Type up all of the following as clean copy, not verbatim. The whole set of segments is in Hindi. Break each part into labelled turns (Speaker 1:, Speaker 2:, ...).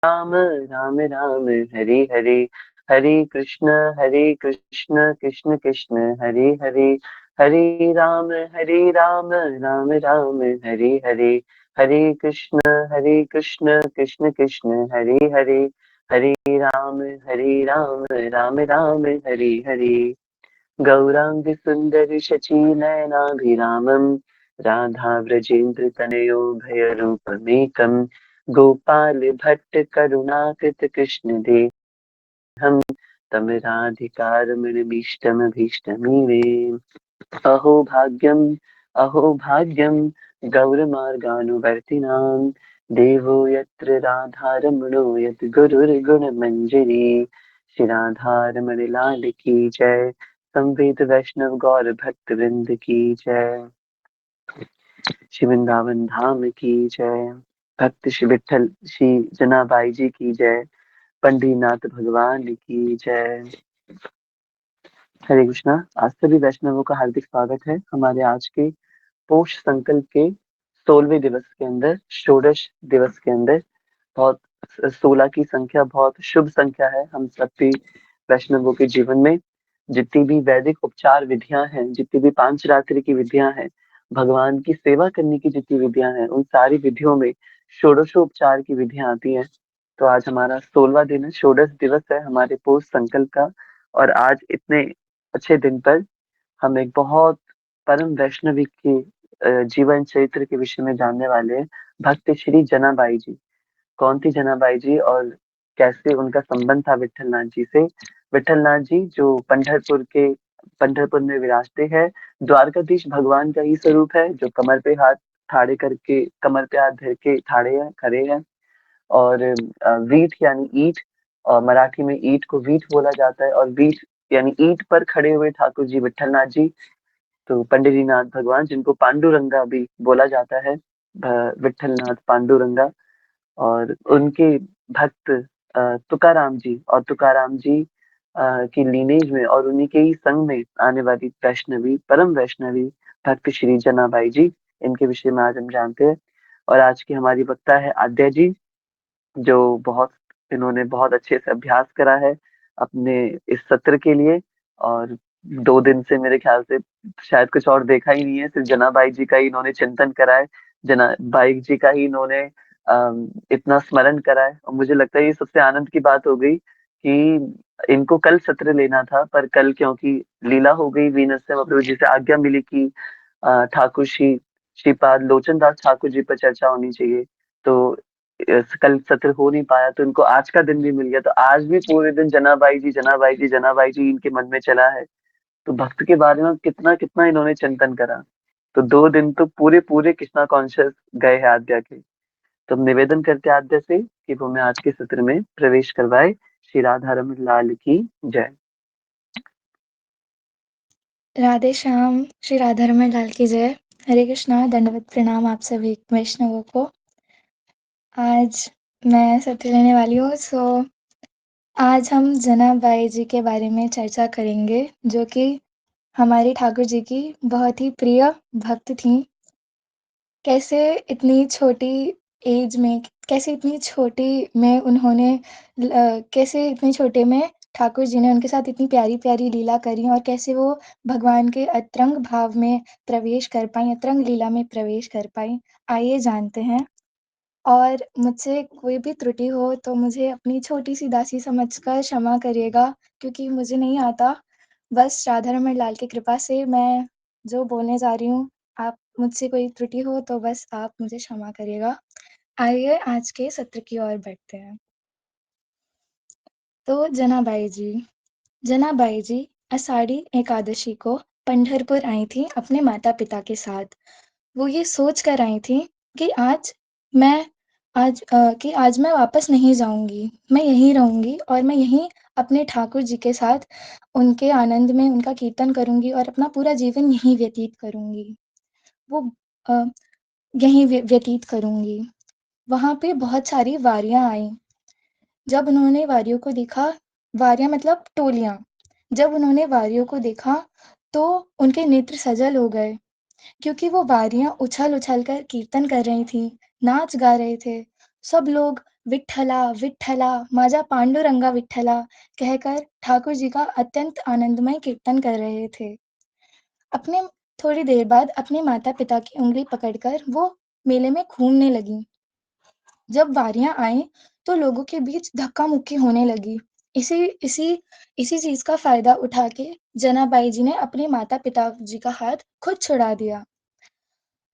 Speaker 1: राम राम राम हरे हरे, हरे कृष्ण कृष्ण कृष्ण हरे हरे, हरे राम राम राम हरे हरे, हरे कृष्ण कृष्ण कृष्ण हरे हरे, हरे राम राम राम हरे हरे। गौरांग सुंदर शची नयनाभिरामं, राधा व्रजेन्द्र तनयो भयरूपमेकं, गोपाल भट्ट करुणाकृत कृष्ण देहं, तं राधिकारमणमीष्टमभीष्टमीवे। अहो भाग्यम, अहो भाग्यम, गौरमार्गानुवर्तिनां, देवो यत्र राधारमणो यत् गुरुर्गुणमञ्जरी। श्री राधारमण लाल की जय, संवेद वैष्णव गौर भक्त वृंद की जय, श्री वृंदावन धाम की जय, भक्त श्री विठल श्री जनाबाई जी की जय, पंडरीनाथ भगवान की जय। हरे कृष्णा। आज सभी वैष्णवों का हार्दिक स्वागत है हमारे आज के पोष संकल्प के 16वें दिवस के अंदर, षोडश दिवस के अंदर। बहुत 16 की संख्या बहुत शुभ संख्या है हम सभी वैष्णवों के जीवन में। जितनी भी वैदिक उपचार विधियां हैं, जितनी भी पांच रात्रि की विधियां हैं, भगवान की सेवा करने की जितनी विधियां हैं, उन सारी विधियों में षोडशोपचार की विधियां आती हैं। तो आज हमारा 16वां दिन है, षोडश दिवस है हमारे पोष संकल्प का। और आज इतने अच्छे दिन पर हम एक बहुत परम वैष्णवी के जीवन चरित्र के विषय में जानने वाले हैं। भक्त श्री जनाबाई जी। कौन थी जनाबाई जी और कैसे उनका संबंध था विठलनाथ जी से। विठलनाथ जी जो पंढरपुर में विराजते हैं, द्वारकाधीश भगवान का ही स्वरूप है, जो कमर पे हाथ ठाड़े करके, कमर पे हाथ धर के ठाड़े हैं, खड़े हैं। और वीट यानी ईट, और मराठी में ईट को वीट बोला जाता है, और वीट यानी ईट पर खड़े हुए ठाकुर जी विठलनाथ जी। तो पंडित जी नाथ भगवान, जिनको पांडुरंगा भी बोला जाता है, विठलनाथ पांडुरंगा। और उनके भक्त तुकाराम जी, और तुकाराम जी की लीनेज में और उन्हीं के ही संग में आने वाली वैष्णवी, परम वैष्णवी भक्त श्री जनाबाई जी, इनके विषय में आज हम जानते हैं। और आज की हमारी वक्ता है आद्या जी, जो बहुत, इन्होंने बहुत अच्छे से अभ्यास करा है अपने इस सत्र के लिए। और 2 दिन से मेरे ख्याल से शायद कुछ और देखा ही नहीं है, सिर्फ जनाबाई जी का ही इन्होंने चिंतन करा है, जनाबाई जी का ही इन्होंने इतना स्मरण करा है। और मुझे लगता है ये सबसे आनंद की बात हो गई कि इनको कल सत्र लेना था, पर कल क्योंकि लीला हो गई, वीनस से प्रभु जी से आज्ञा मिली कि ठाकुर श्रीपाद लोचन दास ठाकुर जी पर चर्चा होनी चाहिए। तो कल सत्र हो नहीं पाया, तो इनको आज का दिन भी मिल गया। तो आज भी पूरे दिन जनाबाई जी, जनाबाई जी, जनाबाई जी इनके मन में चला है। तो भक्त के बारे में कितना कितना इन्होंने चिंतन करा। तो 2 दिन तो पूरे पूरे कृष्णा कॉन्शियस गए हैं आद्या के। तो हम निवेदन करते हैं आद्या से कि वो हमें आज के सत्र में प्रवेश करवाए। श्री राधा रमन लाल की जय।
Speaker 2: राधे श्याम। श्री राधारमण लाल की जय। हरे कृष्णा। दंडवत प्रणाम आप सभी वैष्णवों को। आज मैं सत्य लेने वाली हूँ। आज हम जनाबाई जी के बारे में चर्चा करेंगे, जो कि हमारे ठाकुर जी की बहुत ही प्रिय भक्त थीं। कैसे इतनी छोटी एज में, कैसे इतनी छोटी में उन्होंने कैसे इतने छोटे में ठाकुर जी ने उनके साथ इतनी प्यारी-प्यारी लीला करी और कैसे वो भगवान के अतरंग भाव में प्रवेश कर पाईं, अतरंग लीला में प्रवेश कर पाईं। आइए जानते हैं। और मुझसे कोई भी त्रुटि हो तो मुझे अपनी छोटी-सी दासी समझकर क्षमा करिएगा, क्योंकि मुझे नहीं आता। बस राधा रमण लाल की कृपा से मैं जो बोलने जा रही हूँ, आप मुझसे कोई त्रुटि हो तो बस आप मुझे क्षमा करिएगा। आइए आज के सत्र की ओर बढ़ते हैं। तो जनाबाई जी। जनाबाई जी आषाढ़ी एकादशी को पंढरपुर आई थीं अपने माता-पिता के साथ। वो ये सोच कर आई थीं कि मैं आज मैं वापस नहीं जाऊँगी, मैं यहीं रहूँगी और मैं यहीं अपने ठाकुर जी के साथ उनके आनंद में उनका कीर्तन करूँगी और अपना पूरा जीवन यहीं व्यतीत करूँगी। वो अ, यहीं व्यतीत करूँगी। वहाँ पे बहुत सारी वारियाँ आईं। जब उन्होंने वारियों को देखा, वारियाँ मतलब टोलियाँ, जब उन्होंने वारियों को देखा, तो उनके नेत्र सजल हो गए, क्योंकि वो वारियाँ उछल-उछल कर कीर्तन कर रही थीं, नाच गा रहे थे। सब लोग विठ्ठला, विठ्ठला, माझा पांडुरंगा विठ्ठला कहकर ठाकुर जी का अत्यंत आनंदमय कीर्तन कर रहे थे। अपने थोड़ी देर बाद अपने माता-पिता की उँगली पकड़कर वो मेले में घूमने लगीं। जब बारियाँ आईं, तो लोगों के बीच धक्का-मुक्की होने लगी। इसी इसी इसी चीज़ का फ़ायदा उठा के जनाबाई जी ने अपने माता-पिता जी का हाथ खुद छुड़ा दिया।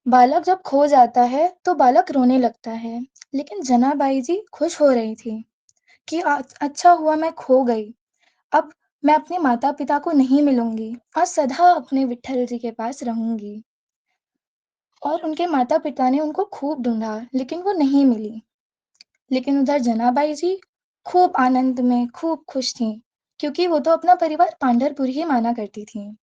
Speaker 2: बालक जब खो जाता है, तो बालक रोने लगता है, लेकिन जनाबाई जी खुश हो रही थीं कि अच्छा हुआ मैं खो गई। अब मैं अपने माता-पिता को नहीं मिलूँगी और सदा अपने विट्ठल जी के पास रहूँगी। और उनके माता-पिता ने उनको खूब ढूँढा, लेकिन वो नहीं मिली। लेकिन उधर जनाबाई जी खूब आनंद में, खूब खुश थीं, क्योंकि वो तो अपना परिवार पांढरपुर ही माना करती थीं।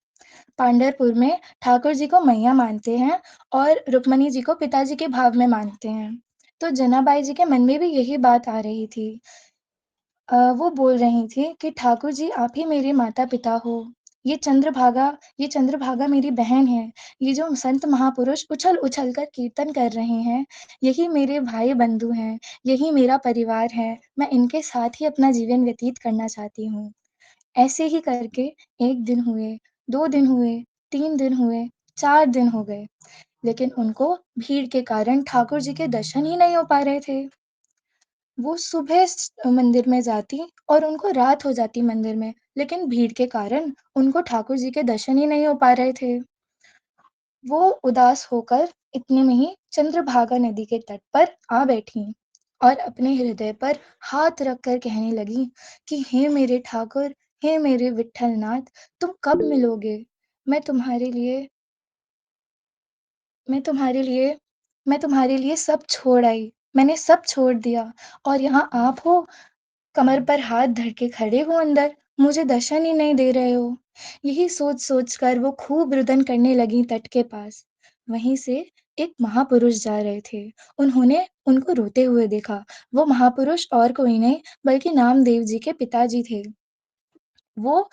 Speaker 2: पांढरपुर में ठाकुर जी को मैया मानते हैं और रुक्मणी जी को पिताजी के भाव में मानते हैं। तो जनाबाई जी के मन में भी यही बात आ रही थी। वो बोल रही थी कि ठाकुर जी आप ही मेरे माता-पिता हो। ये चंद्रभागा ये चंद्रभागा मेरी बहन है। ये जो संत महापुरुष उछल-उछल कर कीर्तन कर रहे हैं, यही मेरे भाई-बंधु हैं, यही मेरा परिवार है। मैं इनके साथ ही अपना जीवन व्यतीत करना चाहती हूँ। ऐसे ही करके 1 दिन हुए, 2 दिन हुए, 3 दिन हुए, 4 दिन हो गए, लेकिन उनको भीड़ के कारण ठाकुर जी के दर्शन ही नहीं हो पा रहे थे। वो सुबह मंदिर में जाती और उनको रात हो जाती मंदिर में, लेकिन भीड़ के कारण उनको ठाकुर जी के दर्शन ही नहीं हो पा रहे थे। वो उदास होकर इतने में ही चंद्रभागा नदी के तट पर आ बैठीं और अपने हृदय पर हाथ रखकर कहने लगीं कि हे मेरे ठाकुर, हे मेरे विट्ठलनाथ, तुम कब मिलोगे? मैं तुम्हारे लिए मैं तुम्हारे लिए मैं तुम्हारे लिए सब छोड़ आई। मैंने सब छोड़ दिया और यहाँ आप हो, कमर पर हाथ धर के खड़े हो अंदर, मुझे दर्शन ही नहीं दे रहे हो। यही सोच-सोच कर वो खूब रुदन करने लगीं तट के पास। वहीं से एक महापुरुष जा रहे थे। उन्होंने उनको रोते हुए देखा। वो महापुरुष और कोई नहीं बल्कि नामदेव जी के पिताजी थे। वो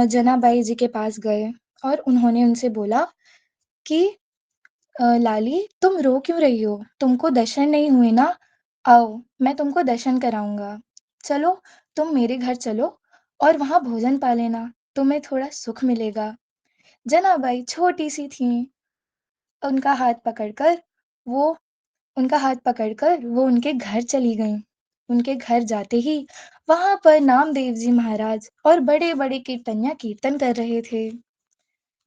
Speaker 2: जनाबाई जी के पास गए और उन्होंने उनसे बोला कि लाली तुम रो क्यों रही हो? तुमको दर्शन नहीं हुए ना? आओ, मैं तुमको दर्शन कराऊँगा। चलो, तुम मेरे घर चलो और वहाँ भोजन पा लेना, तुम्हें थोड़ा सुख मिलेगा। जनाबाई छोटी-सी थीं, उनका हाथ पकड़कर वो उनका हाथ पकड़कर वो उनके घर चली गईं। उनके घर जाते ही वहाँ पर नामदेव जी महाराज और बड़े-बड़े कीर्तनिया कीर्तन कर रहे थे।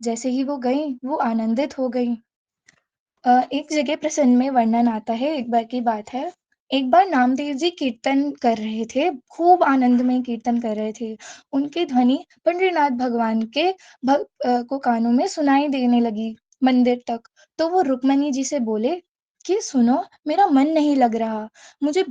Speaker 2: जैसे ही वो गईं, वो आनंदित हो गईं। एक जगह प्रसंग में वर्णन आता है, एक बार की बात है। एक बार नामदेव जी कीर्तन कर रहे थे, खूब आनंदमय कीर्तन कर रहे थे। उनकी ध्वनि पंडरीनाथ भगवान के को कानों में सुनाई देने लगी मंदिर तक। तो वो रुक्मणी जी से बोले कि सुनो, मेरा मन नहीं लग रहा। मुझे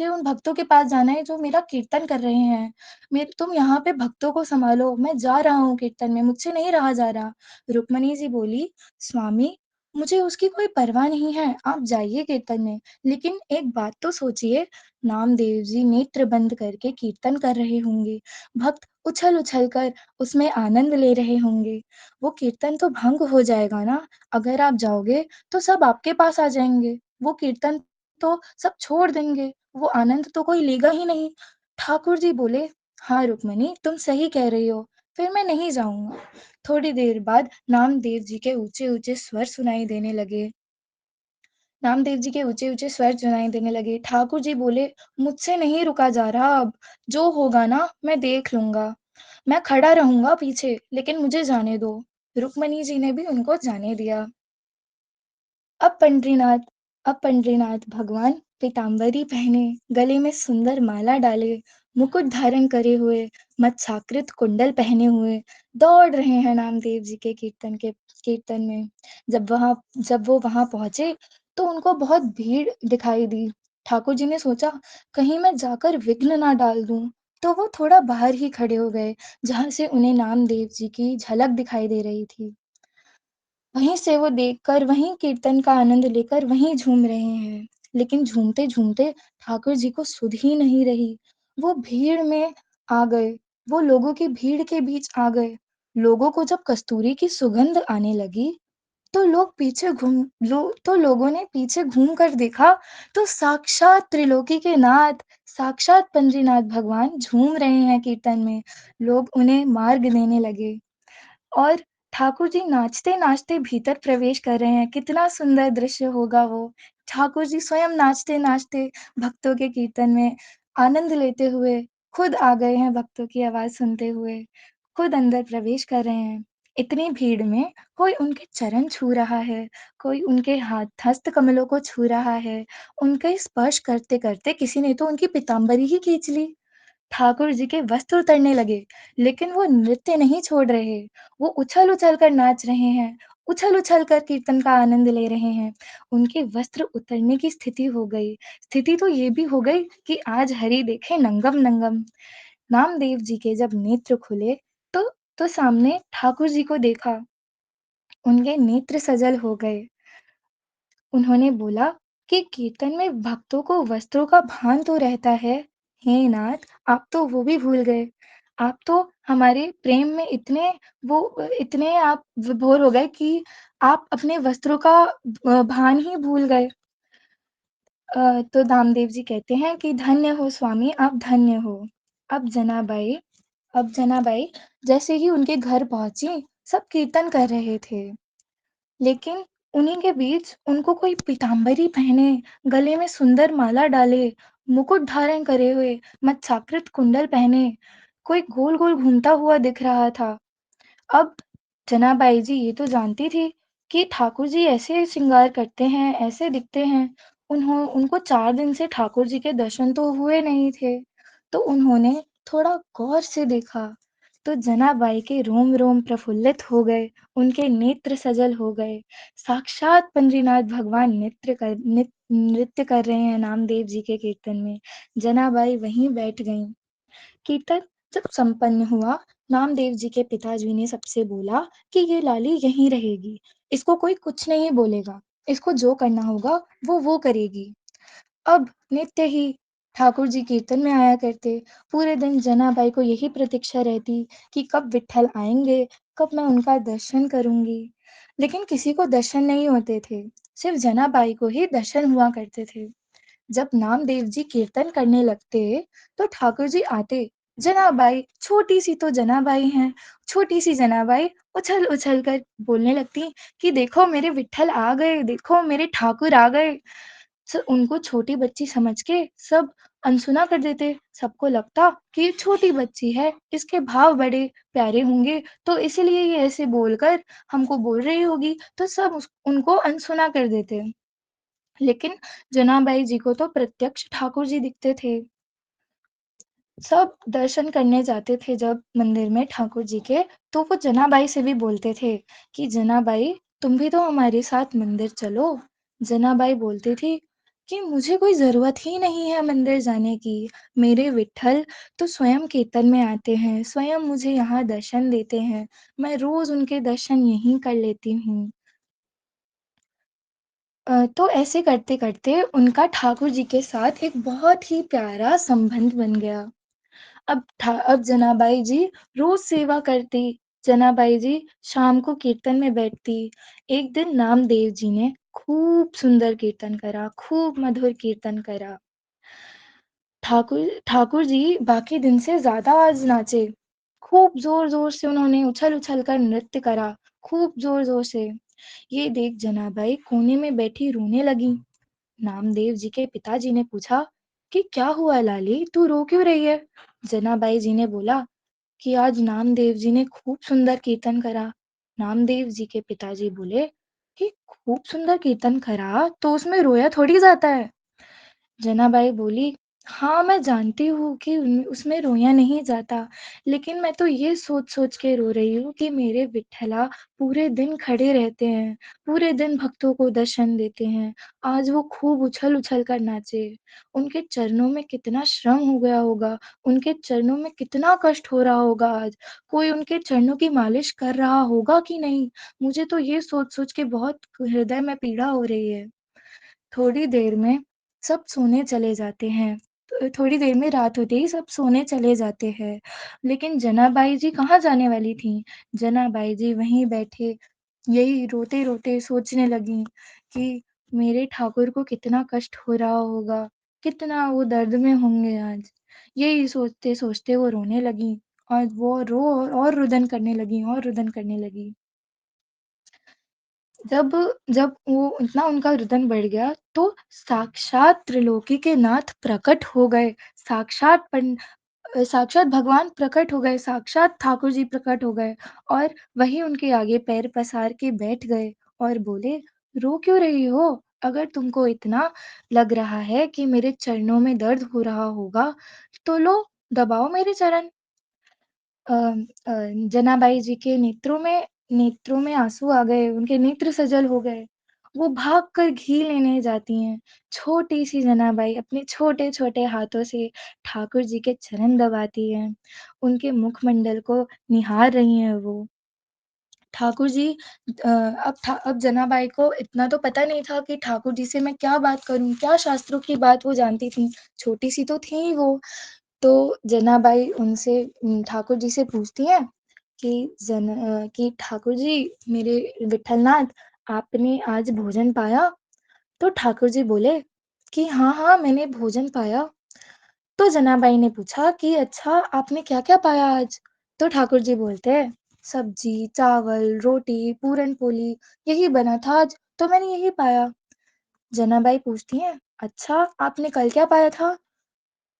Speaker 2: उन भक्तों के पास जाना है जो मेरा कीर्तन कर रहे हैं। तुम यहाँ पे भक्तों को सँभालो, मैं जा रहा हूँ कीर्तन में, मुझसे नहीं रहा जा रहा। रुक्मणी जी बोली स्वामी, मुझे उसकी कोई परवाह नहीं है, आप जाइए कीर्तन में। लेकिन एक बात तो सोचिए, नामदेव जी नेत्र बंद करके कीर्तन कर रहे होंगे, भक्त उछल-उछल कर उसमें आनंद ले रहे होंगे। वो कीर्तन तो भंग हो जाएगा ना, अगर आप जाओगे तो सब आपके पास आ जाएँगे। वो कीर्तन तो सब छोड़ देंगे, वो आनंद तो कोई लेगा ही नहीं। ठाकुर जी बोले, हाँ रुक्मिणी, तुम सही कह रही हो, फिर मैं नहीं जाऊँगा। थोड़ी देर बाद नामदेव जी के ऊँचे-ऊँचे स्वर सुनाई देने लगे। नामदेव जी के ऊँचे-ऊँचे स्वर सुनाई देने लगे। ठाकुर जी बोले, "मुझसे नहीं रुका जा रहा अब, जो होगा ना मैं देख लूँगा। मैं खड़ा रहूँगा पीछे, लेकिन मुझे जाने दो।" रुक्मणी जी ने भी उनको जाने दिया। अब पंडरीनाथ अब पंडरीनाथ भगवान पीताम्बरी पहने, गले में सुंदर माला डाले, मुकुट धारण करे हुए, मत्स्याकृत कुंडल पहने हुए, दौड़ रहे हैं नामदेव जी के कीर्तन में। जब वो वहाँ पहुँचे, तो उनको बहुत भीड़ दिखाई दी। ठाकुर जी ने सोचा, कहीं मैं जाकर विघ्न ना डाल दूँ, तो वो थोड़ा बाहर ही खड़े हो गए, जहाँ से उन्हें नामदेव जी की झलक दिखाई दे रही थी। वहीं से वो देखकर, वहीं कीर्तन का आनंद लेकर वहीं झूम रहे हैं। लेकिन झूमते-झूमते ठाकुर जी को सुध ही नहीं रही। वो भीड़ में आ गए, वो लोगों की भीड़ के बीच आ गए। लोगों को जब कस्तूरी की सुगंध आने लगी, तो लोगों ने पीछे घूम कर देखा, तो साक्षात त्रिलोकी के नाथ, साक्षात पंद्रीनाथ भगवान झूम रहे हैं कीर्तन में। लोग उन्हें मार्ग देने लगे। और ठाकुर जी नाचते-नाचते भीतर प्रवेश कर रहे हैं, कितना सुंदर दृश्य होगा वो। ठाकुर जी स्वयं नाचते-नाचते भक्तों के कीर्तन में आनंद लेते हुए खुद आ गए हैं भक्तों की आवाज़ सुनते हुए, खुद अंदर प्रवेश कर रहे हैं। इतनी भीड़ में कोई उनके चरण छू रहा है, कोई उनके हस्त कमलों को छू रहा है, उनके स्पर्श करते-करते किसी ने तो उनकी पीतांबरी ही खींच ली। ठाकुर जी के वस्त्र उतरने लगे, लेकिन वो नृत्य नहीं छोड़ रहे। वो उछल-उछल कर नाच रहे हैं, उछल-उछल कर कीर्तन का आनंद ले रहे हैं। उनके वस्त्र उतरने की स्थिति हो गई। स्थिति तो ये भी हो गई कि आज हरि देखे नंगम-नंगम। नामदेव जी के जब नेत्र खुले, तो तो सामने ठाकुर जी को देखा। उनके नेत्र सजल हो गए। उन्होंने बोला कि कीर्तन में भक्तों को वस्त्रों का भान तो रहता है। हे नाथ, आप तो वो भी भूल गए। आप तो हमारे प्रेम में इतने आप विभोर हो गए कि आप अपने वस्त्रों का भान ही भूल गए। तो दामदेव जी कहते हैं कि धन्य हो स्वामी, आप धन्य हो। अब जनाबाई अब जनाबाई जैसे ही उनके घर पहुँची, सब कीर्तन कर रहे थे। लेकिन उन्हीं के बीच उनको कोई पीतांबरी पहने, गले में सुंदर माला डाले, मुकुट धारण करे हुए, मत्स्याकृत कुंडल पहने, कोई गोल-गोल घूमता हुआ दिख रहा था। अब जनाबाई जी ये तो जानती थी कि ठाकुर जी ऐसे श्रृंगार करते हैं, ऐसे दिखते हैं। उनको 4 दिन से ठाकुर जी के दर्शन तो हुए नहीं थे। तो उन्होंने थोड़ा गौर से देखा, तो जनाबाई के रोम-रोम प्रफुल्लित हो गए, उनके नेत्र सजल हो गए। साक्षात पंद्रीनाथ भगवान नृत्य कर रहे हैं नामदेव जी के कीर्तन में। जनाबाई वहीं बैठ गईं। कीर्तन जब संपन्न हुआ, नामदेव जी के पिताजी ने सबसे बोला कि ये लाली यहीं रहेगी, इसको कोई कुछ नहीं बोलेगा, इसको जो करना होगा वो करेगी। अब नित्य ही ठाकुर जी कीर्तन में आया करते, पूरे दिन जनाबाई को यही प्रतीक्षा रहती कि कब विट्ठल आएँगे, कब मैं उनका दर्शन करूँगी। लेकिन किसी को दर्शन नहीं होते थे, सिर्फ जनाबाई को ही दर्शन हुआ करते थे। जब नामदेव जी कीर्तन करने लगते, तो ठाकुर जी आते। जनाबाई, छोटी-सी तो जनाबाई हैं, छोटी-सी जनाबाई उछल-उछल कर बोलने लगती कि देखो मेरे विट्ठल आ गए, देखो मेरे ठाकुर आ गए। उनको छोटी बच्ची समझ के सब अनसुना कर देते। सबको लगता कि ये छोटी बच्ची है, इसके भाव बड़े प्यारे होंगे, तो इसीलिए ये ऐसे बोलकर हमको बोल रही होगी, तो सब उनको अनसुना कर देते। लेकिन जनाबाई जी को तो प्रत्यक्ष ठाकुर जी दिखते थे। सब दर्शन करने जाते थे जब मंदिर में ठाकुर जी के, तो वो जनाबाई से भी बोलते थे कि जनाबाई तुम भी तो हमारे साथ मंदिर चलो। जनाबाई बोलती थी कि मुझे कोई ज़रूरत ही नहीं है मंदिर जाने की। मेरे विट्ठल तो स्वयं कीर्तन में आते हैं, स्वयं मुझे यहाँ दर्शन देते हैं। मैं रोज़ उनके दर्शन यहीं कर लेती हूँ। तो ऐसे करते-करते उनका ठाकुर जी के साथ एक बहुत ही प्यारा संबंध बन गया। अब जनाबाई जी रोज़ सेवा करती, जनाबाई जी शाम को कीर्तन में बैठती। एक दिन नामदेव जी ने खूब सुंदर कीर्तन करा, खूब मधुर कीर्तन करा। ठाकुर ठाकुर जी बाकी दिन से ज़्यादा आज नाचे। खूब ज़ोर-ज़ोर से उन्होंने उछल-उछल कर नृत्य करा, खूब ज़ोर-ज़ोर से। ये देख जनाबाई कोने में बैठी रोने लगीं। नामदेव जी के पिताजी ने पूछा कि क्या हुआ लाली, तू रो क्यों रही है? जनाबाई जी ने बोला कि आज नामदेव जी ने खूब सुंदर कीर्तन करा। नामदेव जी के पिताजी बोले कि खूब सुंदर कीर्तन करा तो उसमें रोया थोड़ी जाता है। जनाबाई बोली, "हाँ, मैं जानती हूँ कि उसमें रोया नहीं जाता, लेकिन मैं तो ये सोच-सोच के रो रही हूँ कि मेरे विट्ठला पूरे दिन खड़े रहते हैं, पूरे दिन भक्तों को दर्शन देते हैं। आज वो खूब उछल-उछल कर नाचे। उनके चरणों में कितना श्रम हो गया होगा, उनके चरणों में कितना कष्ट हो रहा होगा आज। कोई उनके चरणों की मालिश कर रहा होगा कि नहीं? मुझे तो ये सोच-सोच के बहुत हृदय में पीड़ा हो रही है।" थोड़ी देर में सब सोने चले जाते हैं। थोड़ी देर में रात होते ही सब सोने चले जाते हैं। लेकिन जनाबाई जी कहाँ जाने वाली थीं? जनाबाई जी वहीं बैठे यही रोते-रोते सोचने लगीं कि मेरे ठाकुर को कितना कष्ट हो रहा होगा, कितना वो दर्द में होंगे आज। यही सोचते-सोचते वो रोने लगीं और वो और रुदन करने लगीं और रुदन करने लगीं। जब जब वो इतना उनका रुदन बढ़ गया, तो साक्षात त्रिलोकी के नाथ प्रकट हो गए। साक्षात भगवान प्रकट हो गए, साक्षात ठाकुर जी प्रकट हो गए और वही उनके आगे पैर पसार के बैठ गए और बोले, "रो क्यों रही हो? अगर तुमको इतना लग रहा है कि मेरे चरणों में दर्द हो रहा होगा, तो लो दबाओ मेरे चरण।" अ अ, जनाबाई जी के नेत्रों में आँसू आ गए, उनके नेत्र सजल हो गए। वो भागकर घी लेने जाती हैं। छोटी-सी जनाबाई अपने छोटे-छोटे हाथों से ठाकुर जी के चरण दबाती हैं। उनके मुखमंडल को निहार रही हैं वो। ठाकुर जी अब जनाबाई को इतना तो पता नहीं था कि ठाकुर जी से मैं क्या बात करूँ, क्या शास्त्रों की बात वो जानती थीं, छोटी-सी तो थीं ही वो। तो जनाबाई ठाकुर जी से पूछती हैं कि ठाकुर जी मेरे विठलनाथ आपने आज भोजन पाया? तो ठाकुर जी बोले कि हाँ, हाँ मैंने भोजन पाया। तो जनाबाई ने पूछा कि अच्छा आपने क्या-क्या पाया आज? तो ठाकुर जी बोलते हैं सब्जी, चावल, रोटी, पूरन-पोली यही बना था आज, तो मैंने यही पाया। जनाबाई पूछती हैं अच्छा आपने कल क्या पाया था?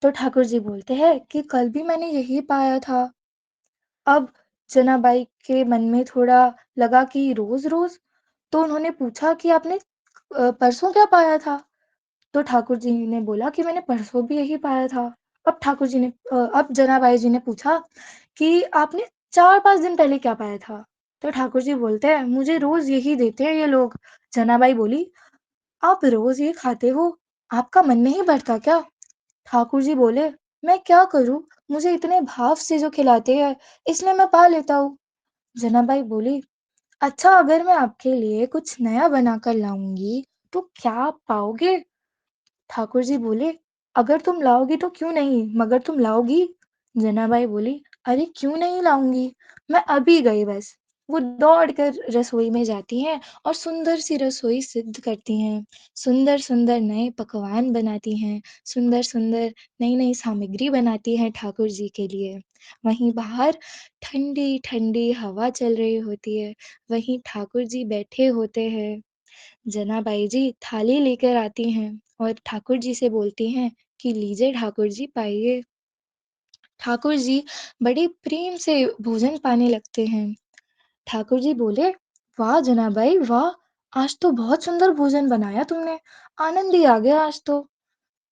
Speaker 2: तो ठाकुर जी बोलते हैं कि कल भी मैंने यही पाया था। अब जनाबाई के मन में थोड़ा लगा कि रोज़-रोज़, तो उन्होंने पूछा कि आपने परसों क्या पाया था? तो ठाकुर जी ने बोला कि मैंने परसों भी यही पाया था। अब जनाबाई जी ने पूछा कि आपने 4-5 दिन पहले क्या पाया था? तो ठाकुर जी बोलते हैं मुझे रोज़ यही देते हैं ये लोग। जनाबाई बोली, आप रोज़ ये खाते हो, आपका मन नहीं भरता क्या? ठाकुर जी बोले, मैं क्या करूँ? मुझे इतने भाव से जो खिलाते हैं, इसलिए मैं पा लेता हूँ। जनाबाई बोली, अच्छा अगर मैं आपके लिए कुछ नया बनाकर लाऊँगी, तो क्या आप पाओगे? ठाकुर जी बोले, "अगर तुम लाओगी तो क्यों नहीं, मगर तुम लाओगी?" जनाबाई बोली, "अरे क्यों नहीं लाऊँगी, मैं अभी गई बस।" वो दौड़कर रसोई में जाती हैं और सुंदर-सी रसोई सिद्ध करती हैं। सुंदर-सुंदर नए पकवान बनाती हैं, सुंदर-सुंदर नई-नई सामग्री बनाती हैं ठाकुर जी के लिए। वहीं बाहर ठंडी-ठंडी हवा चल रही होती है, वहीं ठाकुर जी बैठे होते हैं। जनाबाई जी थाली लेकर आती हैं और ठाकुर जी से बोलती हैं कि लीजिए ठाकुर जी पाइए। ठाकुर जी बड़े प्रेम से भोजन पाने लगते हैं। ठाकुर जी बोले, "वाह जनाबाई वाह! आज तो बहुत सुंदर भोजन बनाया तुमने, आनंद ही आ गया आज तो।"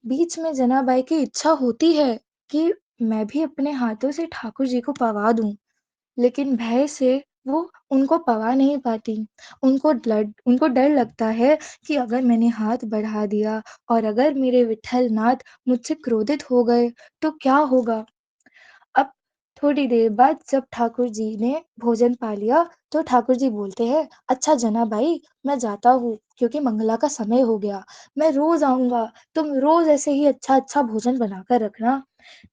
Speaker 2: बीच में जनाबाई की इच्छा होती है कि मैं भी अपने हाथों से ठाकुर जी को पवा दूँ। लेकिन भय से वो उनको पवा नहीं पाती। उनको डर लगता है कि अगर मैंने हाथ बढ़ा दिया और अगर मेरे विट्ठल नाथ मुझसे क्रोधित हो गए, तो क्या होगा? अब थोड़ी देर बाद जब ठाकुर जी ने भोजन पा लिया, तो ठाकुर जी बोलते हैं, "अच्छा जनाबाई, मैं जाता हूँ क्योंकि मंगला का समय हो गया। मैं रोज़ आऊँगा, तुम रोज़ ऐसे ही अच्छा-अच्छा भोजन बनाकर रखना।"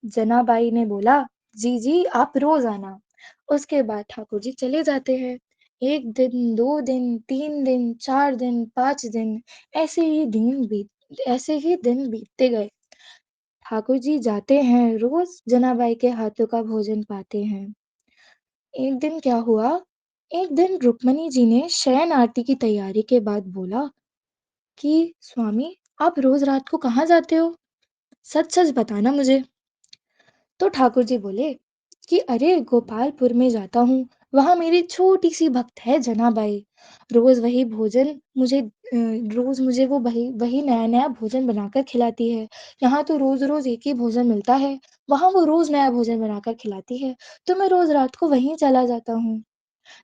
Speaker 2: जनाबाई ने बोला, "जी, जी, आप रोज़ आना।" उसके बाद ठाकुर जी चले जाते हैं। 1 दिन, 2 दिन, 3 दिन, 4 दिन, 5 दिन ऐसे ही दिन बीतते गए। ठाकुर जी जाते हैं, रोज़ जनाबाई के हाथों का भोजन पाते हैं। एक दिन क्या हुआ, एक दिन रुक्मणी जी ने शयन आरती की तैयारी के बाद बोला कि स्वामी, आप रोज़ रात को कहाँ जाते हो? सच-सच बताना मुझे। तो ठाकुर जी बोले कि अरे गोपालपुर में जाता हूँ, वहाँ मेरी छोटी-सी भक्त है जनाबाई। रोज़ वही भोजन रोज़ मुझे वो वही वही नया-नया भोजन बनाकर खिलाती है। यहाँ तो रोज़-रोज़ एक ही भोजन मिलता है, वहाँ वो रोज़ नया भोजन बनाकर खिलाती है, तो मैं रोज़ रात को वहीं चला जाता हूँ।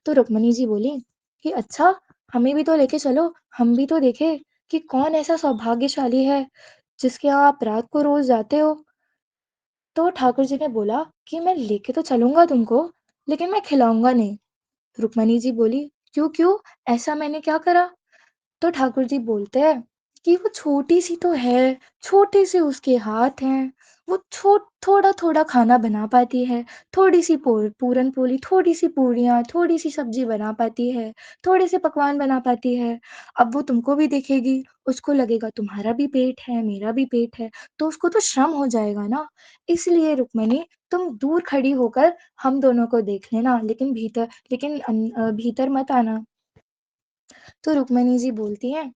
Speaker 2: तो रुक्मणी जी बोली कि अच्छा, हमें भी तो लेके चलो, हम भी तो देखें कि कौन ऐसा सौभाग्यशाली है, जिसके यहाँ आप रात को रोज़ जाते हो। तो ठाकुर जी ने बोला कि मैं लेके तो चलूँगा तुमको, लेकिन मैं खिलाऊँगा नहीं। रुक्मणी जी बोली, "क्यों, क्यों? ऐसा मैंने क्या करा?" तो ठाकुर जी बोलते हैं कि वो छोटी-सी तो है, छोटे से उसके हाथ हैं, वो थोड़ा-थोड़ा खाना बना पाती है, थोड़ी-सी पूरन-पोली, थोड़ी-सी पूड़ियाँ, थोड़ी-सी सब्ज़ी बना पाती है, थोड़े से पकवान बना पाती है। अब वो तुमको भी देखेगी, उसको लगेगा तुम्हारा भी पेट है, मेरा भी पेट है, तो उसको तो श्रम हो जाएगा ना। इसलिए रुक्मिणी तुम दूर खड़ी होकर हम दोनों को देख लेना, लेकिन भीतर मत आना। तो रुक्मिणी जी बोलती हैं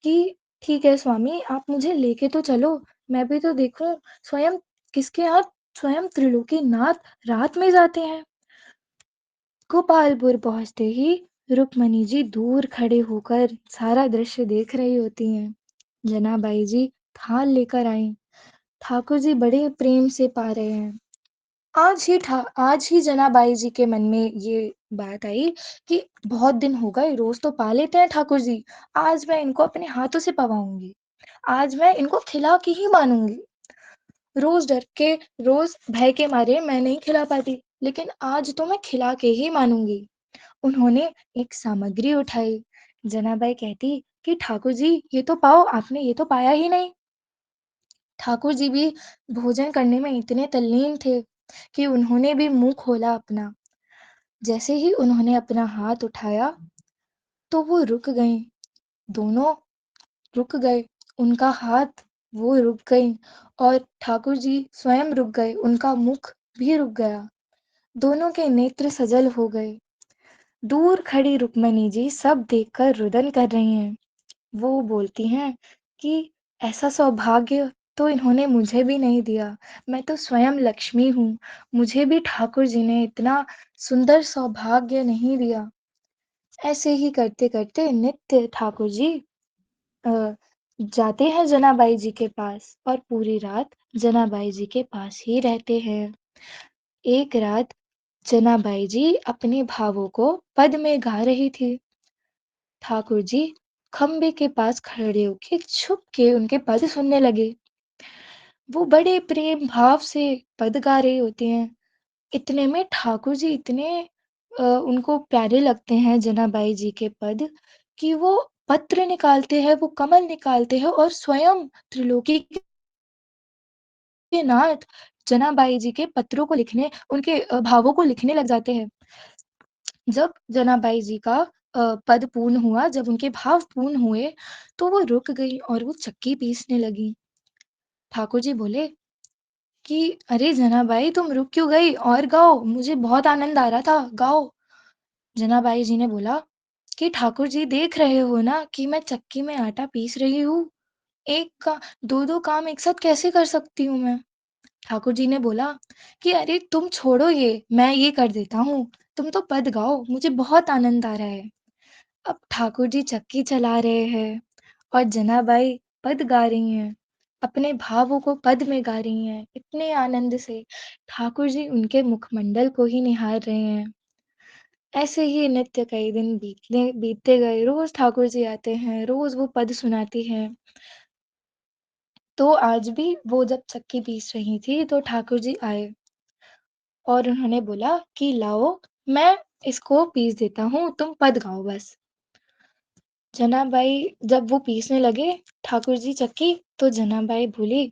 Speaker 2: कि ठीक है स्वामी, आप मुझे लेके तो चलो, मैं भी तो देखूं स्वयं किसके हाथ स्वयं त्रिलोकीनाथ रात में जाते हैं। गोपालपुर पहुंचते ही रुक्मिणी जी दूर खड़े होकर सारा दृश्य देख रही होती हैं। जनाबाई जी थाल लेकर आई। ठाकुर जी बड़े प्रेम से पा रहे हैं। आज ही जनाबाई जी के मन में ये बात आई कि बहुत दिन हो गए, रोज तो पा लेते हैं ठाकुर जी, आज मैं इनको अपने हाथों से पवाऊंगी, आज मैं इनको खिला के ही मानूंगी। रोज डर के रोज भय के मारे मैं नहीं खिला पाती, लेकिन आज तो मैं खिला के ही मानूंगी। उन्होंने एक सामग्री उठाई। जनाबाई कहती कि ठाकुर जी ये तो पाओ, आपने ये तो पाया ही नहीं। ठाकुर जी भी भोजन करने में इतने तल्लीन थे कि उन्होंने भी मुंह खोला अपना। जैसे ही उन्होंने अपना हाथ उठाया तो वो रुक गईं, दोनों रुक गए। उनका हाथ वो रुक गईं और ठाकुर जी स्वयं रुक गए, उनका मुख भी रुक गया। दोनों के नेत्र सजल हो गए। दूर खड़ी रुक्मिणी जी सब देखकर रुदन कर रही हैं। वो बोलती हैं कि ऐसा सौभाग्य तो इन्होंने मुझे भी नहीं दिया। मैं तो स्वयं लक्ष्मी हूँ। मुझे भी ठाकुर जी ने इतना सुंदर सौभाग्य नहीं दिया। ऐसे ही करते-करते नित्य ठाकुर जी अ, जाते हैं जनाबाई जी के पास और पूरी रात जनाबाई जी के पास ही रहते हैं। एक रात जनाबाई जी अपने भावों को पद में गा रही थी। ठाकुर जी खंबे के पास खड़े होके छुप के उनके पद सुनने लगे। वो बड़े प्रेम भाव से पद गा रही होती हैं। इतने में ठाकुर जी इतने उनको प्यारे लगते हैं जनाबाई जी के पद कि वो पत्र निकालते हैं, वो कमल निकालते हैं और स्वयं त्रिलोकी के नाथ जनाबाई जी के पत्रों को लिखने उनके भावों को लिखने लग जाते हैं। जब जनाबाई जी का पद पूर्ण हुआ, जब उनके भाव पूर्ण हुए, तो वो रुक गई और वो चक्की पीसने लगी। ठाकुर जी बोले कि अरे जनाबाई तुम रुक क्यों गई? और गाओ, मुझे बहुत आनंद आ रहा था, गाओ। जनाबाई जी ने बोला कि ठाकुर जी देख रहे हो ना कि मैं चक्की में आटा पीस रही हूँ। एक का 2-2 काम एक साथ कैसे कर सकती हूँ मैं? ठाकुर जी ने बोला कि अरे तुम छोड़ो ये, मैं ये कर देता हूँ। तुम तो पद गाओ, मुझे बहुत आनंद आ रहा है। अब ठाकुर जी चक्की चला रहे हैं और जनाबाई पद गा रही हैं, अपने भावों को पद में गा रही हैं, इतने आनंद से। ठाकुर जी उनके मुखमंडल को ही निहार रहे हैं। ऐसे ही नित्य कई दिन बीतते गए, रोज़ ठाकुर जी आते हैं, रोज़ वो पद सुनाती हैं। तो आज भी वो जब चक्की पीस रही थी, तो ठाकुर जी आए और उन्होंने बोला कि लाओ, मैं इसको पीस देता हूँ, तुम पद गाओ बस। जनाबाई जब वो पीसने लगे ठाकुर जी चक्की, तो जनाबाई बोली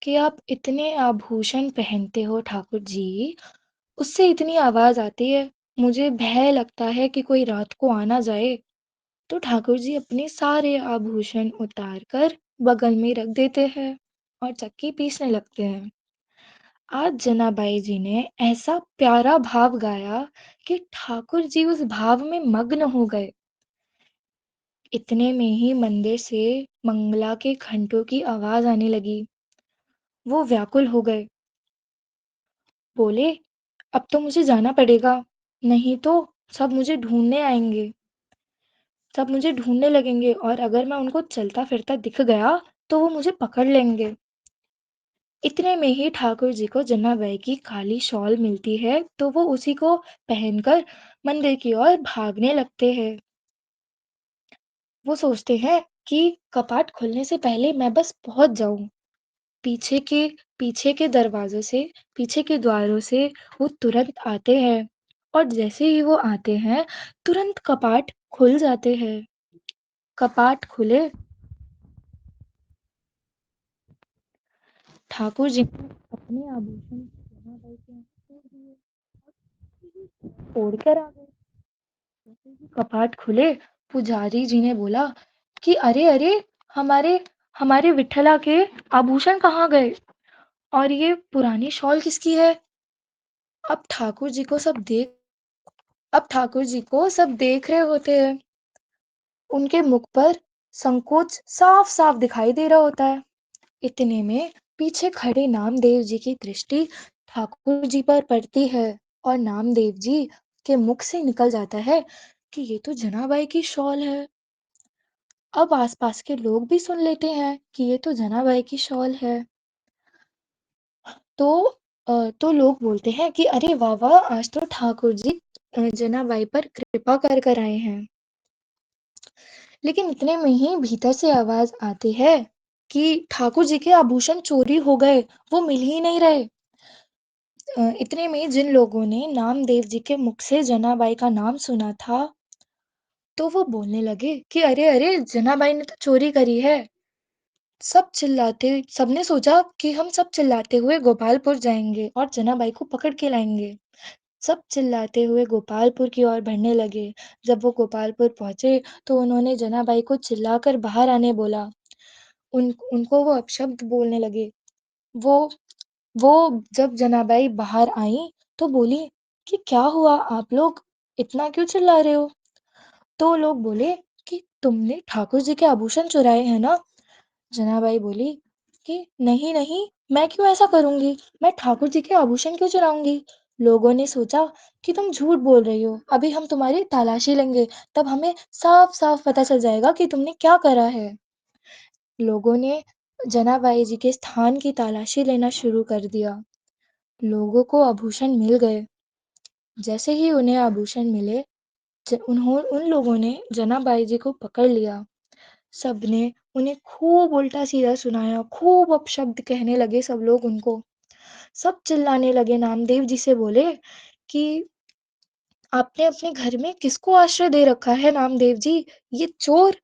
Speaker 2: कि आप इतने आभूषण पहनते हो ठाकुर जी, उससे इतनी आवाज आती है, मुझे भय लगता है कि कोई रात को आ ना जाए। तो ठाकुर जी अपने सारे आभूषण उतार कर बगल में रख देते हैं और चक्की पीसने लगते हैं। आज जनाबाई जी ने ऐसा प्यारा भाव गाया कि ठाकुर जी उस भाव में मग्न हो गए। इतने में ही मंदिर से मंगला के घंटों की आवाज आने लगी। वो व्याकुल हो गए, बोले अब तो मुझे जाना पड़ेगा, नहीं तो सब मुझे ढूंढने आएंगे, सब मुझे ढूंढने लगेंगे और अगर मैं उनको चलता फिरता दिख गया तो वो मुझे पकड़ लेंगे। इतने में ही ठाकुर जी को जनाबाई की काली शॉल मिलती है तो वो उसी को पहनकर मंदिर की ओर भागने लगते हैं। वो सोचते हैं कि कपाट खुलने से पहले मैं बस पहुंच जाऊं। पीछे के पीछे के दरवाज़ों से, पीछे के द्वारों से वो तुरंत आते हैं और जैसे ही वो आते हैं, तुरंत कपाट खुल जाते हैं। कपाट खुले ठाकुर जी ने अपने आभूषण जनाबाई के यहाँ छोड़ दिए और तोड़कर आ गए। जैसे ही कपाट खुले, पुजारी जी ने बोला कि अरे अरे, हमारे हमारे विठ्ठला के आभूषण कहाँ गए और ये पुरानी शॉल किसकी है? अब ठाकुर जी को सब देख अब ठाकुर जी को सब देख रहे होते हैं। उनके मुख पर संकोच साफ-साफ दिखाई दे रहा होता है। इतने में पीछे खड़े नामदेव जी की दृष्टि ठाकुर जी पर पड़ती है और नामदेव जी के मुख से निकल जाता है कि ये तो जनाबाई की शॉल है। अब आसपास के लोग भी सुन लेते हैं कि ये तो जनाबाई की शॉल है। तो तो लोग बोलते हैं कि अरे वाह वाह, आज तो ठाकुर जी जनाबाई पर कृपा कर कर आए हैं। लेकिन इतने में ही भीतर से आवाज आती है कि ठाकुर जी के आभूषण चोरी हो गए, वो मिल ही नहीं रहे। इतने में जिन लोगों ने नामदेव जी के मुख से जनाबाई का नाम सुना था, तो वो बोलने लगे कि अरे अरे, जनाबाई ने तो चोरी करी है। सबने सोचा कि हम सब चिल्लाते हुए गोपालपुर जाएंगे और जनाबाई को पकड़ के लाएंगे। सब चिल्लाते हुए गोपालपुर की ओर बढ़ने लगे। जब वो गोपालपुर पहुंचे तो उन्होंने जनाबाई को चिल्लाकर बाहर आने बोला। उनको वो अपशब्द बोलने लगे। वो वो जब जनाबाई बाहर आई तो बोली कि क्या हुआ, आप लोग इतना क्यों चिल्ला रहे हो? तो लोग बोले कि तुमने ठाकुर जी के आभूषण चुराए हैं ना? जनाबाई बोली कि नहीं नहीं, मैं क्यों ऐसा करूंगी? मैं ठाकुर जी के आभूषण क्यों चुराऊंगी? लोगों ने सोचा कि तुम झूठ बोल रही हो, अभी हम तुम्हारी तलाशी लेंगे, तब हमें साफ साफ पता चल जाएगा कि तुमने क्या करा है। लोगों ने जनाबाई जी के स्थान की तलाशी लेना शुरू कर दिया। लोगों को आभूषण मिल गए। जैसे ही उन्हें आभूषण मिले, उन लोगों ने जनाबाई जी को पकड़ लिया। सबने उन्हें खूब उल्टा-सीधा सुनाया, खूब अपशब्द कहने लगे सब लोग उनको। सब चिल्लाने लगे, नामदेव जी से बोले कि आपने अपने घर में किसको आश्रय दे रखा है नामदेव जी? ये चोर!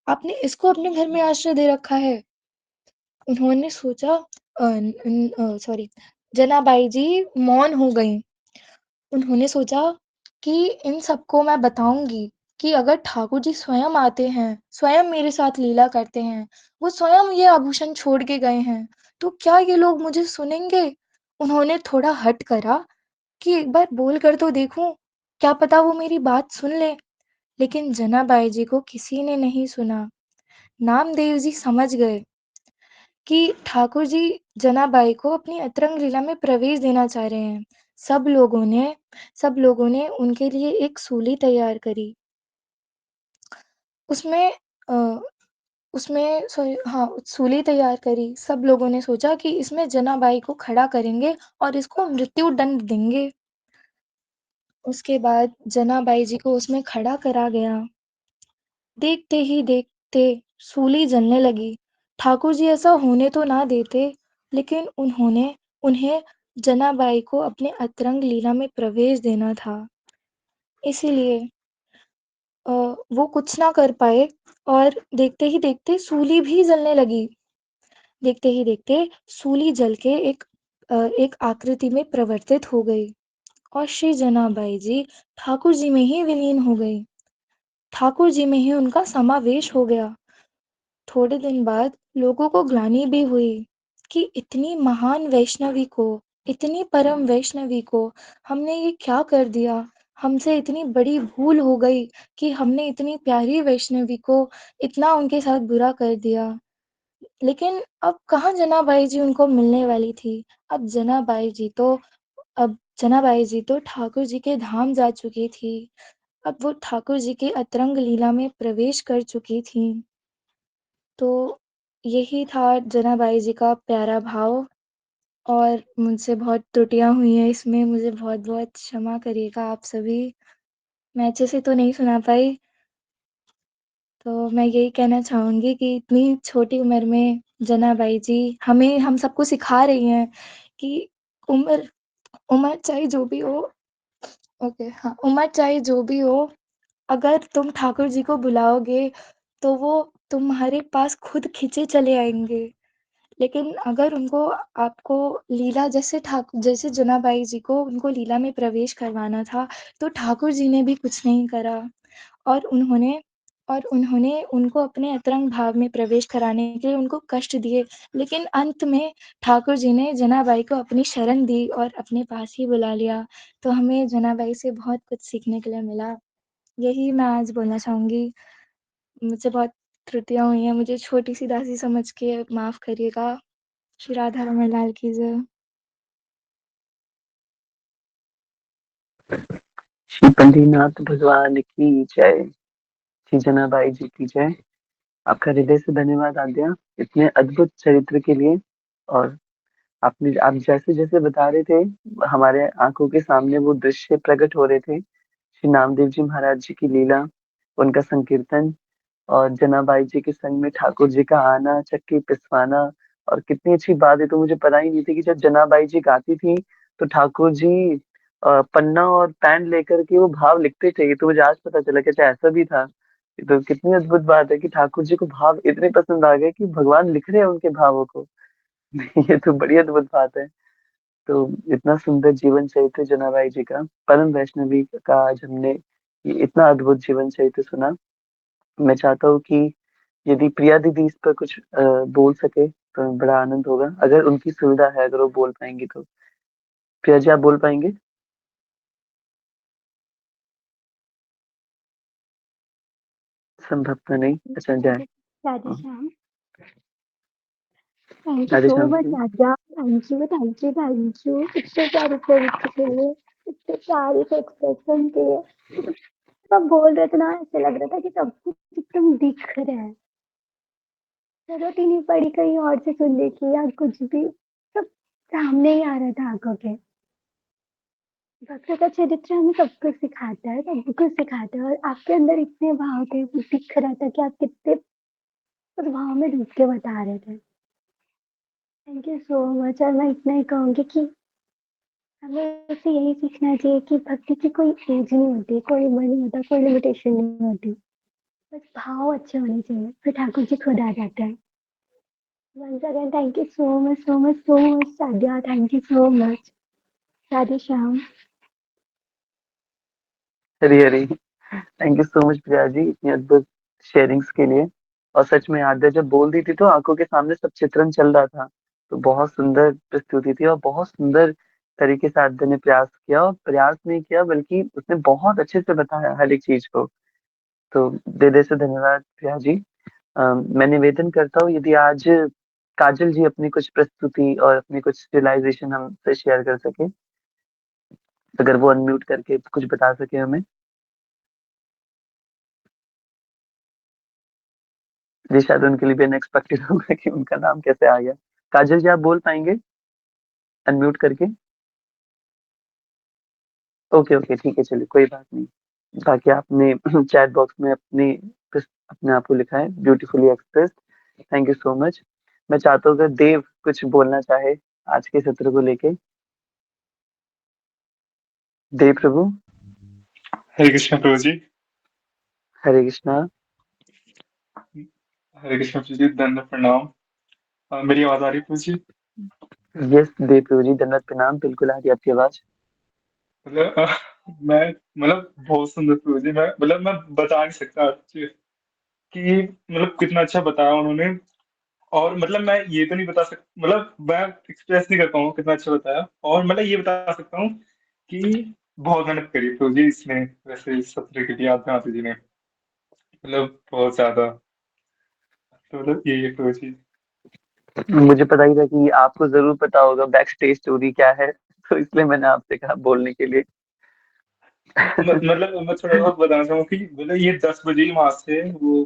Speaker 2: आपने इसको अपने घर में आश्रय दे रखा है। उन्होंने सोचा सॉरी, जनाबाई जी मौन हो गईं। उन्होंने सोचा कि इन सबको मैं बताऊँगी कि अगर ठाकुर जी स्वयं आते हैं, स्वयं मेरे साथ लीला करते हैं, वो स्वयं ये आभूषण छोड़ के गए हैं, तो क्या ये लोग मुझे सुनेंगे? उन्होंने थोड़ा हठ करा कि एक बार बोल कर तो देखूँ, क्या पता वो मेरी बात सुन लें। लेकिन जनाबाई जी को किसी ने नहीं सुना। नामदेव जी समझ गए कि ठाकुर जी जनाबाई को अपनी अतरंग लीला में प्रवेश देना चाह रहे हैं। सब लोगों ने सब लोगों ने उनके लिए एक सूली तैयार करी। उसमें अ, उसमें सॉरी हाँ, सूली तैयार करी। सब लोगों ने सोचा कि इसमें जनाबाई को खड़ा करेंगे और इसको मृत्यु दंड देंगे। उसके बाद जनाबाई जी को उसमें खड़ा करा गया। देखते ही देखते सूली जलने लगी। ठाकुर जी ऐसा होने तो ना देते, लेकिन उन्हें जनाबाई को अपने अतरंग लीला में प्रवेश देना था। इसीलिए अ, वो कुछ ना कर पाए और देखते ही देखते सूली भी जलने लगी। देखते ही देखते सूली जल के एक आकृति में परिवर्तित हो गई और श्री जनाबाई जी ठाकुर जी में ही विलीन हो गई। ठाकुर जी में ही उनका समावेश हो गया। थोड़े दिन बाद लोगों को ग्लानि भी हुई कि इतनी महान वैष्णवी को, इतनी परम वैष्णवी को हमने ये क्या कर दिया? हमसे इतनी बड़ी भूल हो गई कि हमने इतनी प्यारी वैष्णवी को इतना उनके साथ बुरा कर दिया। लेकिन अब कहाँ जनाबाई जी उनको मिलने वाली थी। अब जनाबाई जी तो अब जनाबाई जी तो ठाकुर जी के धाम जा चुकी थी। अब वो ठाकुर जी की अतरंग लीला में प्रवेश कर चुकी थीं। तो यही था जनाबाई जी का प्यारा भाव और मुझसे बहुत त्रुटियाँ हुई हैं इसमें, मुझे बहुत-बहुत क्षमा करिएगा आप सभी। मैं अच्छे से तो नहीं सुना पाई, तो मैं यही कहना चाहूँगी कि इतनी छोटी उम्र में जनाबाई जी हम सबको सिखा रही हैं कि उम्र उम्र चाहे जो भी हो, ओके हाँ, उम्र चाहे जो भी हो, अगर तुम ठाकुर जी को बुलाओगे, तो वो तुम्हारे पास खुद खींचे चले आएँगे। लेकिन अगर उनको आपको लीला जैसे जनाबाई जी को उनको लीला में प्रवेश करवाना था, तो ठाकुर जी ने भी कुछ नहीं करा और उन्होंने उनको अपने अतरंग भाव में प्रवेश कराने के लिए उनको कष्ट दिए। लेकिन अंत में ठाकुर जी ने जनाबाई को अपनी शरण दी और अपने पास ही बुला लिया। तो हमें जनाबाई से बहुत कुछ सीखने के लिए मिला। यही मैं आज बोलना चाहूँगी। मुझसे बहुत त्रुटियाँ हुई हैं, मुझे छोटी-सी दासी समझ के माफ़ करिएगा। श्री राधा रमण लाल की जय।
Speaker 1: श्री पंडरीनाथ भगवान की जय। श्री जनाबाई जी की जय। आपका हृदय से धन्यवाद आद्या, इतने अद्भुत चरित्र के लिए। और आप जैसे जैसे बता रहे थे, हमारे आंखों के सामने वो दृश्य प्रकट हो रहे थे। श्री नामदेव जी महाराज जी की लीला, उनका संकीर्तन, और जनाबाई जी के संग में ठाकुर जी का आना, चक्की पिसवाना। और कितनी अच्छी बात है, तो मुझे पता ही नहीं थी कि जब जनाबाई जी गाती थी तो ठाकुर जी पन्ना और पेन लेकर के वो भाव लिखते थे। ये तो मुझे आज पता चला कि अच्छा ऐसा भी था। ये तो कितनी अद्भुत बात है कि ठाकुर जी को भाव इतने पसंद आ गए कि भगवान लिख रहे हैं उनके भावों को। ये तो बड़ी अद्भुत बात है। तो इतना सुंदर जीवन चरित्र जनाबाई जी का, परम वैष्णवी का, आज हमने ये इतना अद्भुत जीवन चरित्र सुना। मैं चाहता हूँ कि यदि प्रिया दीदी इस पर कुछ बोल सके तो बड़ा आनंद होगा, अगर उनकी सुविधा है, अगर वो बोल पाएंगी तो। प्रिया जी, आप बोल पाएंगे? संभव तो नहीं, अच्छा जाए।
Speaker 3: राधे राधे
Speaker 1: हाँ,
Speaker 3: Shyam. Thank you
Speaker 1: Radhe
Speaker 3: so
Speaker 1: Shyam
Speaker 3: much
Speaker 1: ji.
Speaker 3: Aadya. Thank you thank you thank you, इतने प्यारे चरित्र के लिए, इतने प्यारे से एक्सप्रेशन के लिए। सब बोल रहे थे ना, ऐसे लग रहा था कि सब कुछ एकदम दिख रहा है। जरूरत ही नहीं पड़ी कहीं और से सुनने की या कुछ भी, सब सामने ही आ रहा था आंखों के। भक्त का चरित्र हमें सब कुछ सिखाता है, सब कुछ सिखाता है, और आपके अंदर इतने भाव थे, वो दिख रहा था कि आप कितने उस भाव में डूब के बता रहे थे। Thank you so much. और मैं इतना ही कहूंगी कि हमें इससे यही सीखना चाहिए कि भक्ति की कोई एज नहीं होती, कोई उम्र नहीं होता, कोई लिमिटेशन नहीं होती। बस भाव अच्छे होने चाहिए, फिर ठाकुर जी खुद आ जाते हैं। Once again thank you so much so much so much Sadia, thank you so much. Radhe Shyam.
Speaker 1: Hari Hari. Thank you so much Priya ji, इतनी अद्भुत शेयरिंग्स के लिए। और सच में आद्या जब बोल रही थी तो आंखों के सामने सब चित्रण चल रहा था। तो बहुत सुंदर प्रस्तुति थी, और बहुत सुंदर तरीके से आद्या ने प्रयास किया, और प्रयास नहीं किया बल्कि उसने बहुत अच्छे से बताया हर एक चीज को। तो दिल से धन्यवाद प्रिया जी। मैं निवेदन करता हूँ, यदि आज काजल जी अपनी कुछ प्रस्तुति और अपनी कुछ रियलाइजेशन हमसे शेयर कर सके, अगर वो अनम्यूट करके कुछ बता सके हमें। जी, शायद उनके लिए भी अनएक्सपेक्टेड होगा कि उनका नाम कैसे आ गया। काजल जी, आप बोल पाएंगे अनम्यूट करके? ओके ओके, ठीक है, चलिए कोई बात नहीं। बाकी आपने चैट बॉक्स में अपने आप को लिखा है, beautifully expressed. Thank you so much. मैं चाहता हूँ अगर देव कुछ बोलना चाहे आज के सत्र को लेके। देव प्रभु।
Speaker 4: हरे कृष्ण प्रभु जी।
Speaker 1: हरे कृष्णा।
Speaker 4: हरे कृष्ण प्रभु जी, दंड प्रणाम। मेरी आवाज आ रही है प्रभु जी?
Speaker 1: यस देव प्रभु जी, दंडवत प्रणाम, बिल्कुल आ रही है आपकी आवाज।
Speaker 4: मतलब मैं बहुत सुंदर प्रभु जी। मैं बता नहीं सकता आपसे कि कितना अच्छा बताया उन्होंने। और मैं ये तो नहीं बता सकता, मैं एक्सप्रेस नहीं कर पाऊंगा कितना अच्छा बताया। और ये बता सकता हूँ कि बहुत मेहनत करी प्रभु जी इसमें, वैसे इस सत्र के लिए आते आते जी ने बहुत ज्यादा। तो यही है प्रभु जी।
Speaker 1: मुझे पता ही था कि आपको जरूर पता होगा बैक स्टेज स्टोरी क्या है, तो इसलिए मैंने आपसे कहा बोलने के लिए।
Speaker 4: मैं थोड़ा बहुत बताना चाहूँ कि ये 10 बजे ही वहां से वो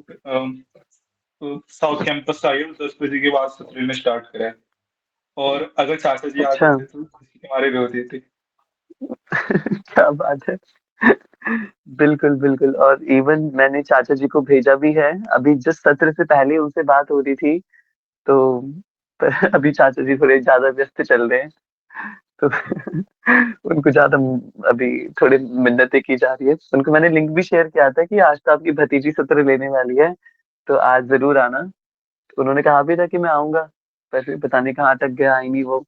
Speaker 4: तो साउथ कैंपस का आगे 10 बजे के बाद सत्र में स्टार्ट करा है। और अगर चाचा जी आ
Speaker 1: अच्छा।
Speaker 4: जाते तो खुशी के मारे भी होती थी।
Speaker 1: क्या बात है। बिल्कुल बिल्कुल, और इवन मैंने चाचा जी को भेजा भी है। अभी जिस सत्र से पहले उनसे बात हो रही थी, तो पर अभी चाचा जी थोड़े ज्यादा व्यस्त चल रहे हैं, तो उनको ज्यादा अभी थोड़ी मिन्नतें की जा रही है। उनको मैंने लिंक भी शेयर किया था कि आज तो आपकी भतीजी सत्र लेने वाली है, तो आज जरूर आना। तो उन्होंने कहा भी था कि मैं आऊंगा, पर पता नहीं कहाँ अटक गया, आई नहीं वो।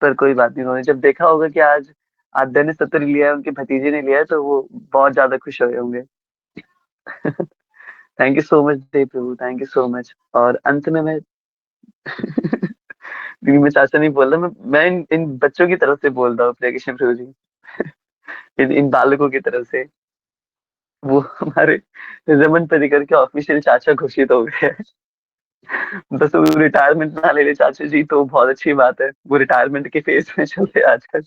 Speaker 1: पर कोई बात नहीं, उन्होंने जब देखा होगा कि आज आद्या ने सत्र लिया है, उनके भतीजे ने लिया है, तो वो बहुत ज्यादा खुश हुए होंगे। Thank you so much Dev Prabhu, thank you so much. और अंत में मैं नहीं, मैं चाचा नहीं बोल रहा, मैं इन बच्चों की तरफ से बोल रहा हूँ, प्रिय कृष्ण प्रभु जी। इन बालकों की तरफ से। वो हमारे रमन परिकर के ऑफिशियल चाचा घोषित हो गए हैं। बस वो रिटायरमेंट ना ले ले चाचा जी तो बहुत अच्छी बात है, वो रिटायरमेंट के फेज में चल रहे हैं आजकल।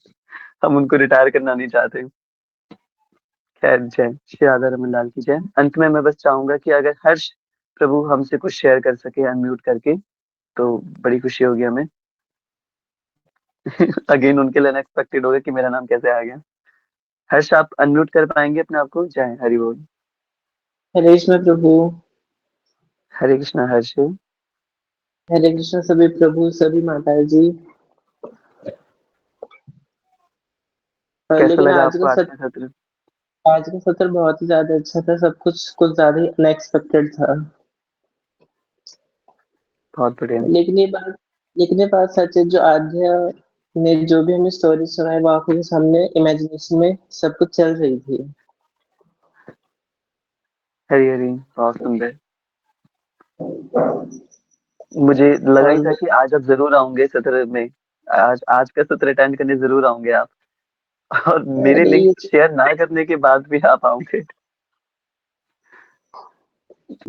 Speaker 1: हम उनको रिटायर करना नहीं चाहते। खैर, जय श्री राधा रमन लाल की जय। अंत में मैं बस चाहूंगा कि अगर हर्ष प्रभु हमसे कुछ शेयर कर सके अनम्यूट करके, तो बड़ी खुशी होगी हमें। अगेन उनके लिए अनएक्सपेक्टेड होगा कि मेरा नाम कैसे आ गया। हर्ष, आप अनम्यूट कर पाएंगे अपने आप को? जय हरि बोल।
Speaker 5: हरे कृष्ण प्रभु।
Speaker 1: हरे कृष्णा हर्ष।
Speaker 5: हरे कृष्ण सभी प्रभु, सभी माता जी।
Speaker 1: कैसा
Speaker 5: लेकिन
Speaker 1: लगा आपको आज का सत्र?
Speaker 5: आज का सत्र बहुत ही ज्यादा अच्छा था। सब कुछ ज्यादा ही अनएक्सपेक्टेड था।
Speaker 1: बहुत बढ़िया।
Speaker 5: लेकिन ये बात सच है, जो आद्या ने जो भी हमें स्टोरी सुनाई, वो आंखों के सामने इमेजिनेशन में सब कुछ चल रही थी।
Speaker 1: हरी हरी, बहुत सुंदर। मुझे लगा ही
Speaker 5: और
Speaker 1: था कि आज आप जरूर आओगे सत्र में। आज आज का सत्र अटेंड करने जरूर आओगे आप। और मेरे
Speaker 5: अरे
Speaker 1: लिंक शेयर ना करने के बाद भी आप आओगे।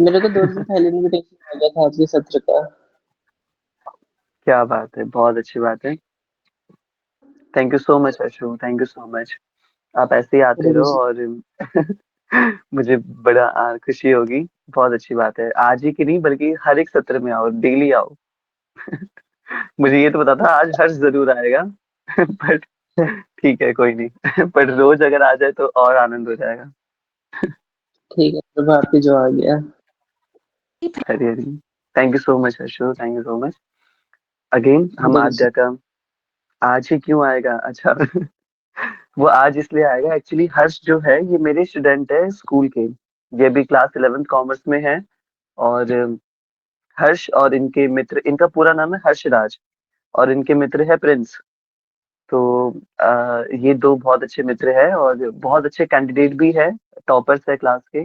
Speaker 5: मेरे को 2 दिन पहले इनविटेशन आ गया था आज के सत्र का।
Speaker 1: क्या बात है, बहुत अच्छी बात है। Thank you so much Ashu, thank you so much. आप ऐसे ही आते
Speaker 5: हरे
Speaker 1: रहो
Speaker 5: कृष्ण।
Speaker 1: और मुझे बड़ा खुशी होगी। बहुत अच्छी बात है, आज ही की नहीं बल्कि हर एक सत्र में आओ, डेली आओ। मुझे ये तो पता था आज हर्ष जरूर आएगा। बट ठीक है, कोई नहीं। पर रोज अगर आ जाए तो और आनंद हो जाएगा।
Speaker 5: ठीक है प्रभु, आपकी जो आ गया।
Speaker 1: Hari Hari. Thank you so much Ashu, thank you so much. Again हम
Speaker 5: हरे कृष्ण।
Speaker 1: आद्या का आज ही क्यों आएगा? अच्छा। वो आज इसलिए आएगा, एक्चुअली हर्ष जो है ये मेरे स्टूडेंट है स्कूल के। ये भी क्लास 11th कॉमर्स में है। और हर्ष और इनके मित्र, इनका पूरा नाम है हर्षराज, और इनके मित्र है प्रिंस। तो ये दो बहुत अच्छे मित्र हैं और बहुत अच्छे कैंडिडेट भी है, टॉपर्स है क्लास के।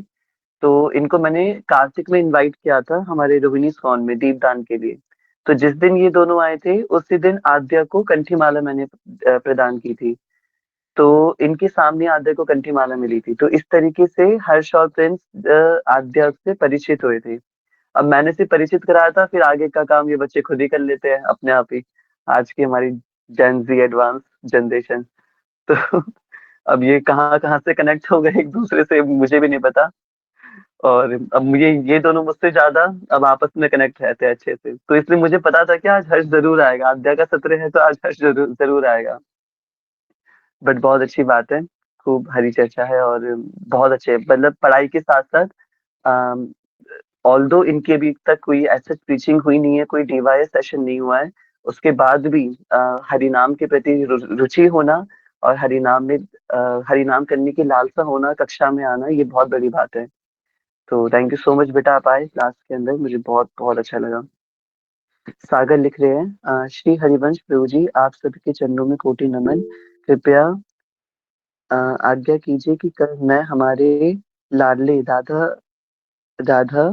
Speaker 1: तो इनको मैंने कार्तिक में इनवाइट किया था हमारे रोहिणी स्कॉन में दीपदान के लिए। तो जिस दिन ये दोनों आए थे उसी दिन आद्या को कंठीमाला मैंने प्रदान की थी। तो इनके सामने आद्या को कंठीमाला मिली थी, तो इस तरीके से हर्ष और प्रिंस आद्या से परिचित हुए थे। अब मैंने से परिचित कराया था, फिर आगे का काम ये बच्चे खुद ही कर लेते हैं अपने आप ही। आज की हमारी जेन जी एडवांस जनरेशन। तो अब ये कहाँ कहाँ से कनेक्ट हो गए एक दूसरे से मुझे भी नहीं पता। और अब मुझे ये दोनों मुझसे ज्यादा अब आपस में कनेक्ट रहते हैं अच्छे से, तो इसलिए मुझे पता था कि आज हर्ष जरूर आएगा, आद्या का सत्र है तो आज हर्ष जरूर जरूर आएगा। बट बहुत अच्छी बात है, खूब हरी चर्चा है और बहुत अच्छे, मतलब पढ़ाई के साथ साथ ऑल्दो इनकी अभी तक कोई ऐसा प्रीचिंग हुई नहीं है, कोई डीवाई सेशन नहीं हुआ है, उसके बाद भी हरि नाम के प्रति रुचि होना और हरि नाम में हरि नाम करने की लालसा होना, कक्षा में आना, ये बहुत बड़ी बात है। तो थैंक यू सो मच बेटा, आप आए क्लास के अंदर, मुझे बहुत बहुत अच्छा लगा। सागर लिख रहे हैं श्री हरिवंश प्रभु जी, आप सभी के चरणों में कोटि नमन। कृपया आज्ञा कीजिए कि कल मैं हमारे लाडले राधा राधा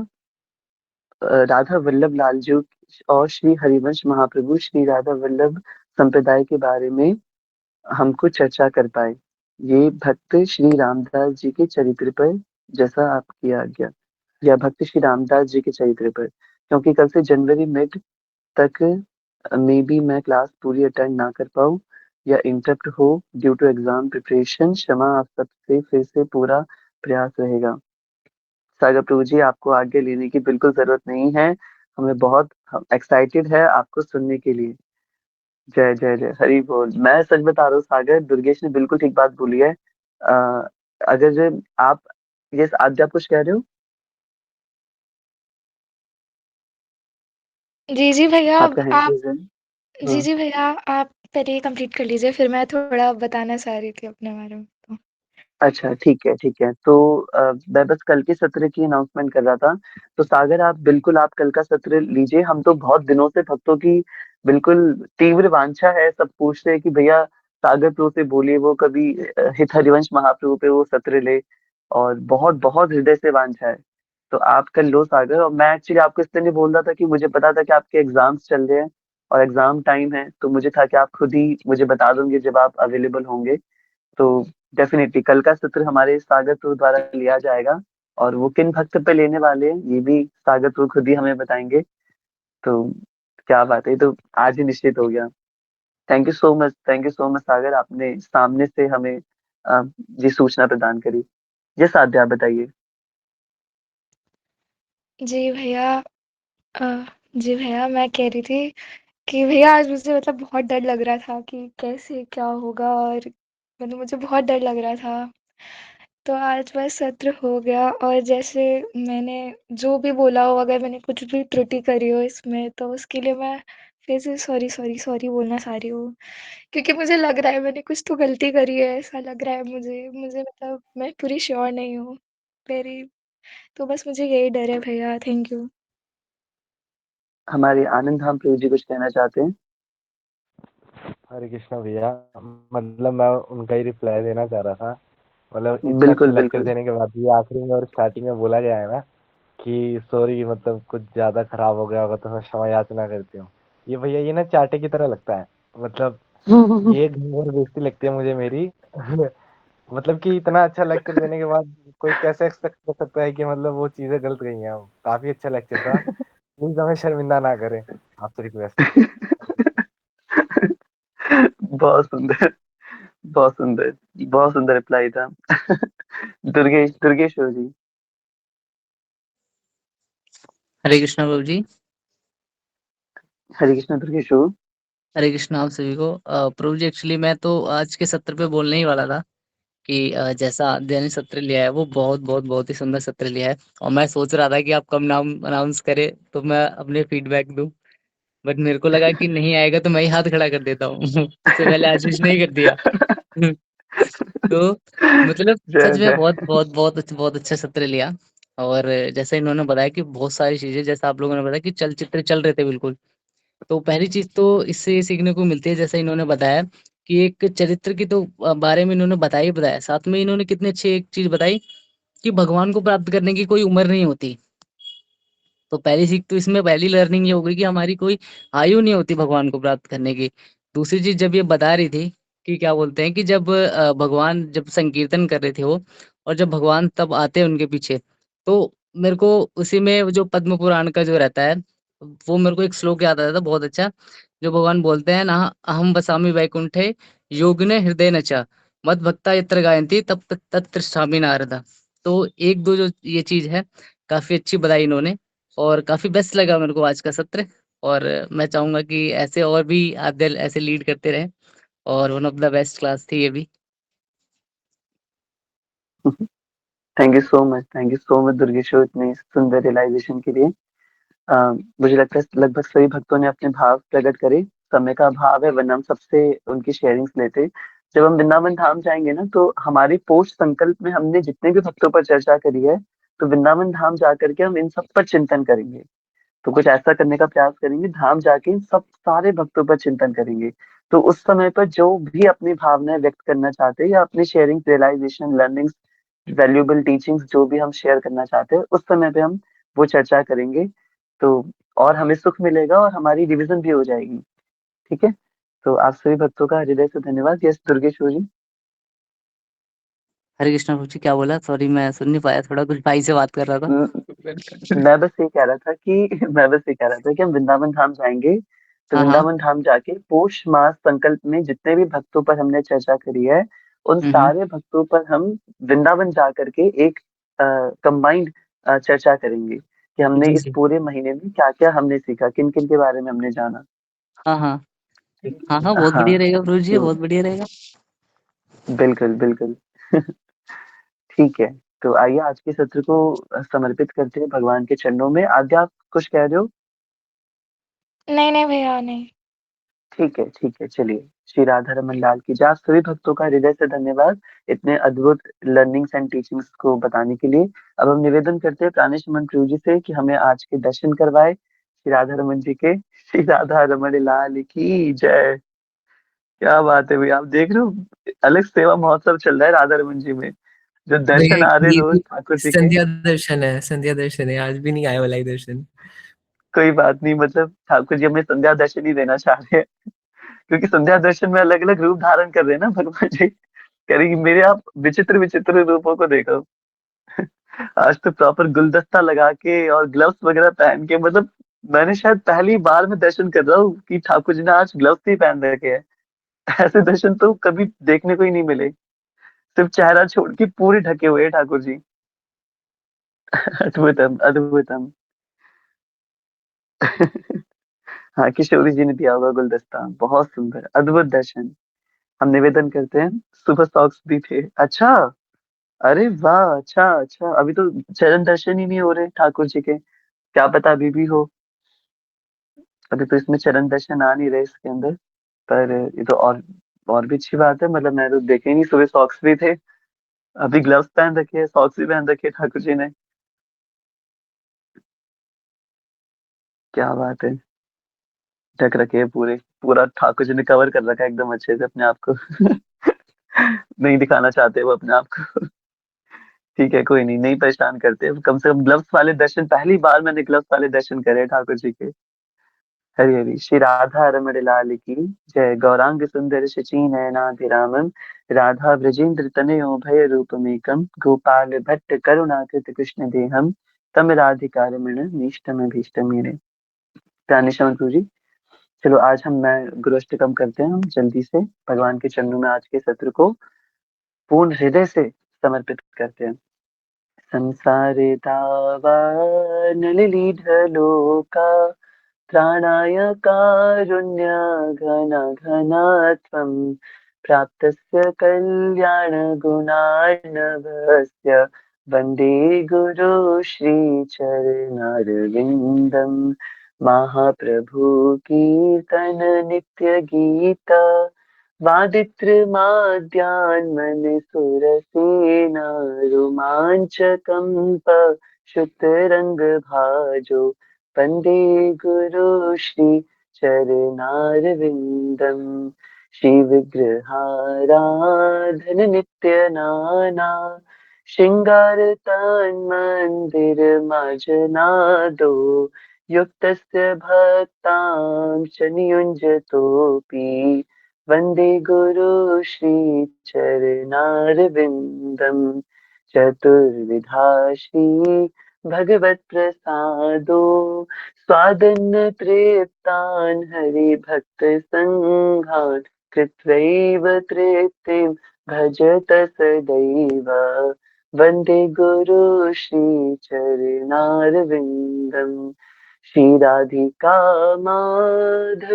Speaker 1: राधा वल्लभ लाल जी और श्री हरिवंश महाप्रभु श्री राधा वल्लभ संप्रदाय के बारे में हमको चर्चा कर पाए। ये भक्त श्री रामदास जी के चरित्र पर, जैसा आपकी आज्ञा, या भक्त श्री रामदास जी के चरित्र पर, क्योंकि कल से जनवरी मिड तक मे बी मैं क्लास पूरी अटेंड ना कर पाऊँ या इंटरप्ट हो ड्यू टू एग्जाम प्रिपरेशन। क्षमा, आप सबसे फिर से पूरा प्रयास रहेगा। सागर प्रभु जी, आपको आगे लेने की बिल्कुल जरूरत नहीं है, हमें बहुत एक्साइटेड है आपको सुनने के लिए। जय जय जय हरि बोल। मैं सच बता रहा हूँ सागर, दुर्गेश ने बिल्कुल ठीक बात बोली है। अगर आप ये आद्या कुछ कह रहे हो?
Speaker 2: जी, जी भैया,
Speaker 1: आपका हैंड
Speaker 2: आप
Speaker 1: रेज है।
Speaker 2: जी,
Speaker 1: हाँ,
Speaker 2: जी भैया, आप पहले ये कंप्लीट कर लीजिए, फिर मैं थोड़ा बताना चाह रही थी अपने बारे में तो।
Speaker 1: अच्छा, ठीक है, ठीक है। तो मैं बस कल के सत्र की अनाउंसमेंट कर रहा था। तो सागर आप कल का सत्र लीजिए। हम तो बहुत दिनों से भक्तों की बिल्कुल तीव्र वांछा है, सब पूछ रहे हैं कि भैया सागर प्रभु से बोलिए वो कभी हित हरिवंश महाप्रभु पे वो सत्र ले, और बहुत बहुत हृदय से वांछा है। तो आप कल लो सागर। और मैं एक्चुअली आपको इसलिए नहीं बोल रहा था कि मुझे पता था कि आपके एग्जाम्स चल रहे हैं और एग्जाम टाइम है, तो मुझे था कि आप खुद ही मुझे बता दोगे जब आप अवेलेबल होंगे। तो डेफिनेटली कल का सत्र हमारे सागर टूर द्वारा लिया जाएगा, और वो किन भक्त पे लेने वाले हैं ये भी सागर टूर खुद ही हमें बताएंगे। तो क्या बात है, ये तो आज ही निश्चित हो गया। Thank you so much, thank you so much Sagar, आपने सामने से हमें अ, ये सूचना प्रदान करी। ये साध्या आप बताइए।
Speaker 2: जी भैया। अ, जी भैया, मैं कह रही थी कि भैया आज मुझे मतलब बहुत डर लग रहा था कि कैसे क्या होगा, और मतलब मुझे बहुत डर लग रहा था। तो आज बस सत्र हो गया, और जैसे मैंने जो भी बोला हो, अगर मैंने कुछ भी त्रुटि करी हो इसमें, तो उसके लिए मैं फिर से सॉरी सॉरी सॉरी बोलना चाह रही हूँ। क्योंकि मुझे लग रहा है मैंने कुछ तो गलती करी है, ऐसा लग रहा है मुझे। मुझे मतलब मैं पूरी श्योर नहीं हूँ। मेरी तो बस मुझे यही डर है भैया। Thank you.
Speaker 1: हमारे आनंद धाम प्रभु जी कुछ कहना चाहते हैं।
Speaker 6: हरे कृष्णा भैया। मतलब मैं उनका ही रिप्लाई देना चाह रहा था। मतलब इतना अच्छा
Speaker 1: बिल्कुल
Speaker 6: लेक्चर
Speaker 1: बिल्कुल।
Speaker 6: देने के बाद भी आखिरी में और स्टार्टिंग में बोला गया है ना कि सॉरी, मतलब कुछ ज्यादा खराब हो गया होगा तो मैं क्षमा याचना करती हूँ। ये भैया ये ना चाटे की तरह लगता है। मतलब ये घूंघर बेइज्जती लगती है मुझे मेरी। मतलब कि इतना अच्छा लेक्चर देने के बाद कोई कैसे एक्सपेक्ट कर सकता है कि मतलब वो चीजें गलत गई हैं। काफी अच्छा लेक्चर था। प्लीज हमें शर्मिंदा ना करें, आपसे रिक्वेस्ट है।
Speaker 1: बहुत सुंदर, बहुत सुंदर, बहुत सुंदर रिप्लाई था। दुर्गेश्वर जी।
Speaker 7: हरे कृष्णा प्रभु जी।
Speaker 1: हरे कृष्ण दुर्गेश्वर।
Speaker 7: हरे कृष्णा आप सभी को। प्रभु जी, एक्चुअली मैं तो आज के सत्र पे बोलने ही वाला था कि जैसा आद्या ने सत्र लिया है वो बहुत बहुत बहुत ही सुंदर सत्र लिया है। और मैं सोच रहा था कि आप कब नाम अनाउंस करें तो मैं अपने फीडबैक दूं, बट मेरे को लगा कि नहीं आएगा तो मैं ही हाथ खड़ा कर देता हूँ। उससे पहले आशीष ने ही कर दिया। तो मतलब
Speaker 1: जय
Speaker 7: सच में
Speaker 1: जय।
Speaker 7: बहुत अच्छा सत्र लिया। और जैसे इन्होंने बताया कि बहुत सारी चीजें, जैसे आप लोगों ने बताया कि चलचित्र चल रहे थे बिल्कुल। तो पहली चीज तो इससे ये सीखने को मिलती है, जैसे इन्होंने बताया कि एक चरित्र की तो बारे में इन्होंने बताया ही बताया, साथ में इन्होंने कितनी अच्छी एक चीज बताई कि भगवान को प्राप्त करने की कोई उम्र नहीं होती। तो पहली सीख तो इसमें पहली लर्निंग ये हो गई कि हमारी कोई आयु नहीं होती भगवान को प्राप्त करने की। दूसरी चीज जब ये बता रही थी कि क्या बोलते हैं कि जब भगवान जब संकीर्तन कर रहे थे वो, और जब भगवान तब आते हैं उनके पीछे, तो मेरे को उसी में वो जो पद्म पुराण का जो रहता है, वो मेरे को एक श्लोक याद आता था बहुत अच्छा। जो भगवान बोलते हैं ना, अहम बसामि वैकुंठे योगिने हृदय न च मद भक्ता यत्र गायन्ति तब तत्र स्वामी नारदा। तो एक दो जो ये चीज है, काफी अच्छी बताई इन्होंने, और काफी बेस्ट लगा मेरे को आज का सत्र। और मैं चाहूंगा कि ऐसे और भी आद्य ऐसे लीड करते रहे, और one of the best class थी ये भी।
Speaker 1: Thank you so much, thank you so much Durgeshwar, इतनी सुंदर रियलाइजेशन के लिए। अ, मुझे लगता है लगभग सभी भक्तों ने अपने भाव प्रकट करे। समय का अभाव है, वरना हम सबसे उनकी शेयरिंग्स लेते। जब हम वृंदावन धाम जाएंगे ना, तो हमारे पोस्ट संकल्प में हमने जितने भी भक्तों पर चर्चा करी है, तो वृंदावन धाम जा करके हम इन सब पर चिंतन करेंगे। तो कुछ ऐसा करने का प्रयास करेंगे, धाम जाके इन सब सारे भक्तों पर चिंतन करेंगे। तो उस समय पर जो भी अपनी भावनाएं व्यक्त करना चाहते हैं, या अपनी sharing, realisation, learnings, valuable teachings जो भी हम शेयर करना चाहते हैं, उस समय पे हम वो चर्चा करेंगे। तो और हमें सुख मिलेगा और हमारी रिवीजन भी हो जाएगी। ठीक है। तो आप सभी भक्तों का हृदय से धन्यवाद। यस दुर्गेश्वर जी।
Speaker 7: हरे कृष्णा प्रभु जी, क्या बोला? सॉरी, मैं सुन नहीं पाया, थोड़ा कुछ भाई से बात कर रहा था।
Speaker 1: म- मैं बस ये कह रहा था कि मैं बस ये कह रहा था कि हम वृंदावन धाम जाएंगे। तो
Speaker 7: हाँ हाँ।
Speaker 1: वृंदावन धाम जाके पौष मास संकल्प में जितने भी भक्तों पर हमने चर्चा करी है, उन
Speaker 7: हम्म।
Speaker 1: सारे भक्तों पर हम वृंदावन जा करके एक कंबाइंड चर्चा करेंगे कि हमने
Speaker 7: जी
Speaker 1: इस
Speaker 7: जी।
Speaker 1: पूरे महीने में क्या क्या हमने सीखा, किन किन के बारे में हमने जाना।
Speaker 7: हाँ हाँ।
Speaker 1: ठीक।
Speaker 7: हाँ हाँ, बहुत
Speaker 1: हाँ।
Speaker 7: बढ़िया रहेगा प्रभु जी,
Speaker 1: तो
Speaker 7: बहुत बढ़िया रहेगा।
Speaker 1: बिल्कुल बिल्कुल। ठीक है। तो आइए आज के सत्र को समर्पित करते हैं भगवान के चरणों में। आज्ञा, आप कुछ कह रहे हो?
Speaker 2: नहीं नहीं भैया, नहीं।
Speaker 1: ठीक है, चलिए। श्री राधा रमन लाल की जय। आप सभी भक्तों का हृदय से धन्यवाद इतने अद्भुत लर्निंग्स एंड टीचिंग्स को बताने के लिए। अब हम निवेदन करते हैं प्राणेश मन प्रभु जी से कि हमें आज के दर्शन करवाए श्री राधा रमन जी के। श्री राधा रमन लाल की जय। क्या बात है भैया, आप देख रहे हो अलग सेवा महोत्सव चल रहा है राधा रमन जी में, जो
Speaker 8: भैया
Speaker 1: दर्शन आ रहे
Speaker 8: ये
Speaker 1: रोज
Speaker 8: भी
Speaker 1: ठाकुर जी के।
Speaker 8: संध्या दर्शन है, संध्या दर्शन है, आज भी नहीं आया वाला ही दर्शन।
Speaker 1: कोई बात नहीं, मतलब ठाकुर जी हमें संध्या दर्शन ही देना चाह रहे हैं, क्योंकि संध्या दर्शन में अलग अलग रूप धारण कर रहे हैं ना भगवान जी। करेंगे मेरे आप विचित्र विचित्र रूपों को देखो। आज तो प्रॉपर गुलदस्ता लगा के और ग्लव्स वगैरह पहन के, मतलब मैंने शायद पहली बार में दर्शन कर रहा हूँ कि ठाकुर जी ने आज ग्लव्स ही पहन रखे हैं। ऐसे दर्शन तो कभी देखने को ही नहीं मिले। सिर्फ चेहरा छोड़ के पूरे ढके हुए हैं ठाकुर जी। अद्भुतम अद्भुतम। हाँ, किशोरी जी ने दिया होगा गुलदस्ता। बहुत सुंदर अद्भुत दर्शन। हम निवेदन करते हैं सुबह सॉक्स भी थे। अच्छा, अरे वाह, अच्छा अच्छा, अभी तो चरण दर्शन ही नहीं हो रहे ठाकुर जी के। क्या पता अभी भी हो। अभी तो इसमें चरण दर्शन आ नहीं रहे इसके अंदर। पर ये तो और भी अच्छी बात है, मतलब मैं तो देखे ही नहीं, सुबह सॉक्स भी थे, अभी ग्लव्स पहन रखे हैं, सॉक्स भी पहन रखे हैं ठाकुर जी ने। क्या बात है। ढक रखे हैं पूरे, पूरा ठाकुर जी ने कवर कर रखा है एकदम अच्छे से अपने आप को। नहीं दिखाना चाहते वो अपने आप को। ठीक है, कोई नहीं, नहीं परेशान करते, कम से कम ग्लव्स वाले दर्शन, पहली बार मैंने ग्लव्स वाले दर्शन करे ठाकुर जी के। हरि हरि। श्री राधा रमण लाल की जय। गौरांग सुंदर शची नयनाभिरामं राधा ब्रजेंद्र तनयो भय रूपमेकम गोपाल भट्ट करुणाकृत कृष्ण देहम तम राधिका रमण नीष्टम भीष्टम मेरे। प्राणेश्वर गुरु जी, चलो आज मैं गुरु अष्टकम करते हैं, हम जल्दी से भगवान के चरणों में आज के सत्र को पूर्ण हृदय से समर्पित करते हैं। संसारे तावानलिढलोका त्राणाय कारुण्यघनघनत्वं प्राप्तस्य कल्याणगुणार्णवस्य वन्दे गुरु श्रीचरणारविन्दं। महाप्रभु कीर्तन नित्य गीता वादित्रमाद्यान्मनसुरसेना रोमाञ्चकम्प श्रुतरङ्गभाजो वन्दे गुरु श्री चरणारविन्दम्। श्रीविग्रहाराधन नित्य नाना शृङ्गारतन्मन्दिरमाजनादो युक्तस्य भक्तां च नियुञ्जतोऽपि वन्दे गुरु श्री चरणारविन्दम्। चतुर्विधा श्री भगवत प्रसादो स्वादन्न तृप्तान् हरिभक्त संघान् कृत्वैव तृप्तिं भजत सदैव वन्दे गुरु श्री चरणारविन्दम्। श्रीराधिका माधवयोरपारा